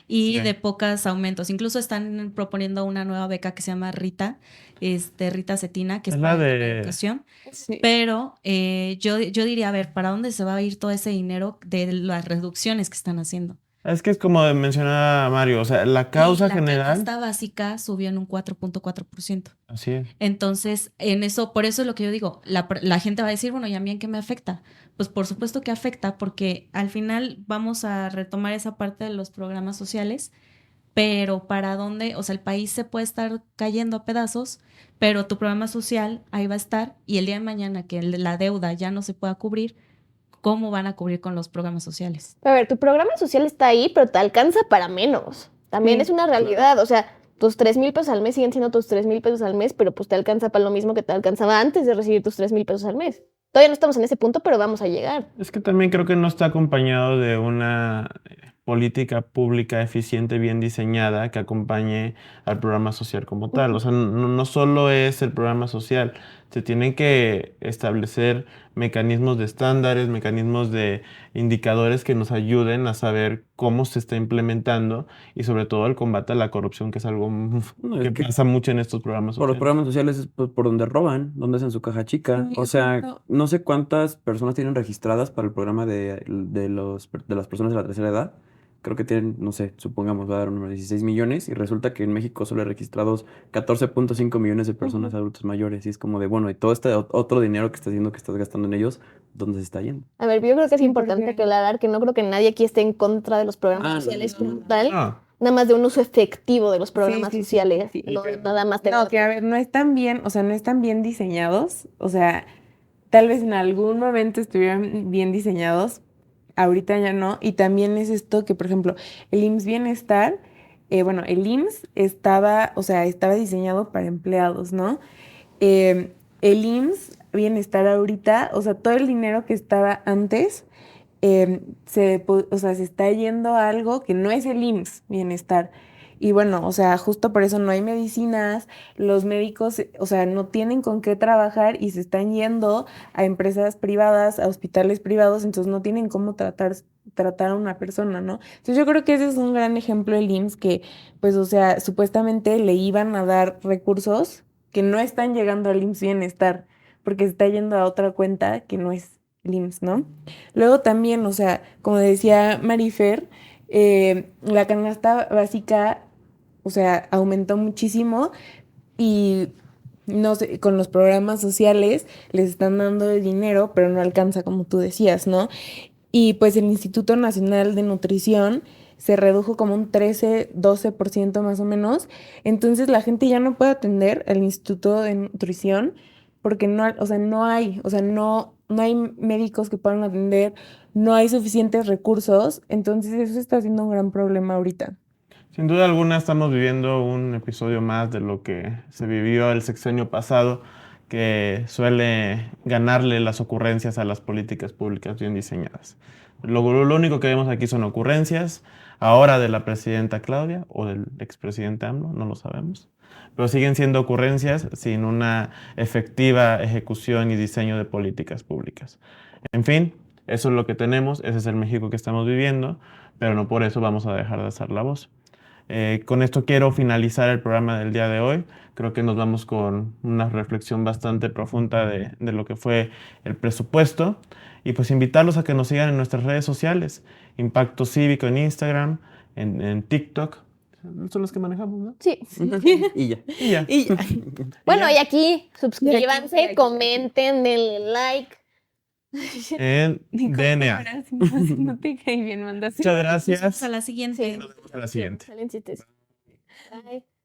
y Sí. de pocos aumentos. Incluso están proponiendo una nueva beca que se llama Rita, Rita Cetina, que Es es la para la de... educación. Sí. Pero yo diría, a ver, ¿para dónde se va a ir todo ese dinero de las reducciones que están haciendo? Es que es como mencionaba Mario, o sea, la Y causa la general, canasta básica subió en un 4.4%. así es. Entonces, por eso es lo que yo digo, la gente va a decir, bueno, ¿y a mí en qué me afecta? Pues por supuesto que afecta, porque al final vamos a retomar esa parte de los programas sociales, pero ¿para dónde? O sea, el país se puede estar cayendo a pedazos, pero tu programa social ahí va a estar, y el día de mañana que la deuda ya no se pueda cubrir, ¿cómo van a cubrir con los programas sociales? A ver, tu programa social está ahí, pero te alcanza para menos. También Sí, es una realidad. O sea, tus 3,000 pesos al mes siguen siendo tus 3,000 pesos al mes, pero pues te alcanza para lo mismo que te alcanzaba antes de recibir tus 3,000 pesos al mes. Todavía no estamos en ese punto, pero vamos a llegar. Es que también creo que no está acompañado de una política pública eficiente, bien diseñada, que acompañe al programa social como tal. O sea, no solo es el programa social, se tienen que establecer mecanismos de estándares, mecanismos de indicadores que nos ayuden a saber cómo se está implementando y sobre todo el combate a la corrupción, que es algo No, es que que pasa mucho en estos programas por los sociales. programas sociales es por donde roban, donde hacen su caja chica. Sí, O sea, exacto. no sé cuántas personas tienen registradas para el programa de las personas de la tercera edad. Creo que tienen, no sé, supongamos, va a dar un número de 16 millones y resulta que en México solo hay registrados 14.5 millones de personas adultos mayores. Y es como de, bueno, y todo este otro dinero que estás haciendo que estás gastando en ellos, ¿dónde se está yendo? A ver, yo creo que es Sí, importante porque- aclarar que no creo que nadie aquí esté en contra de los programas Ah, no, sociales no, como tal. No. Nada más de un uso efectivo de los programas sí, sociales. sí. No, nada más de No, que a ver, no están bien, o sea, no están bien diseñados. O sea, tal vez en algún momento estuvieran bien diseñados, ahorita ya no. Y también es esto que, por ejemplo, el IMSS Bienestar, bueno, el IMSS estaba, o sea, estaba diseñado para empleados, ¿no? El IMSS Bienestar ahorita, o sea, todo el dinero que estaba antes, o sea, se está yendo a algo que no es el IMSS Bienestar. Y bueno, o sea, justo por eso no hay medicinas, los médicos, o sea, no tienen con qué trabajar y se están yendo a empresas privadas, a hospitales privados, entonces no tienen cómo tratar a una persona, ¿no? Entonces yo creo que ese es un gran ejemplo del IMSS que, pues, o sea, supuestamente le iban a dar recursos que no están llegando al IMSS Bienestar, porque se está yendo a otra cuenta que no es el IMSS, ¿no? Luego también, o sea, como decía Marifer, la canasta básica, o sea, aumentó muchísimo y no sé, con los programas sociales les están dando el dinero, pero no alcanza como tú decías, ¿no? Y pues el Instituto Nacional de Nutrición se redujo como un 13-12% más o menos. Entonces la gente ya no puede atender al Instituto de Nutrición porque no, o sea, no hay médicos que puedan atender, no hay suficientes recursos. Entonces eso está siendo un gran problema ahorita. Sin duda alguna estamos viviendo un episodio más de lo que se vivió el sexenio pasado, que suele ganarle las ocurrencias a las políticas públicas bien diseñadas. Lo único que vemos aquí son ocurrencias, ahora de la presidenta Claudia o del expresidente AMLO, no lo sabemos, pero siguen siendo ocurrencias sin una efectiva ejecución y diseño de políticas públicas. En fin, eso es lo que tenemos, ese es el México que estamos viviendo, pero no por eso vamos a dejar de alzar la voz. Con esto quiero finalizar el programa del día de hoy. Creo que nos vamos con una reflexión bastante profunda de lo que fue el presupuesto y pues invitarlos a que nos sigan en nuestras redes sociales, Impacto Cívico en Instagram, en TikTok. Son los que manejamos, ¿no? Sí. Y ya. Y ya. Y ya. Bueno, y aquí suscríbanse, comenten, denle like. En DNA. Si no te cae bien, mandas. Muchas gracias. A la siguiente. Nos vemos a la siguiente. Salen chistes. Bye.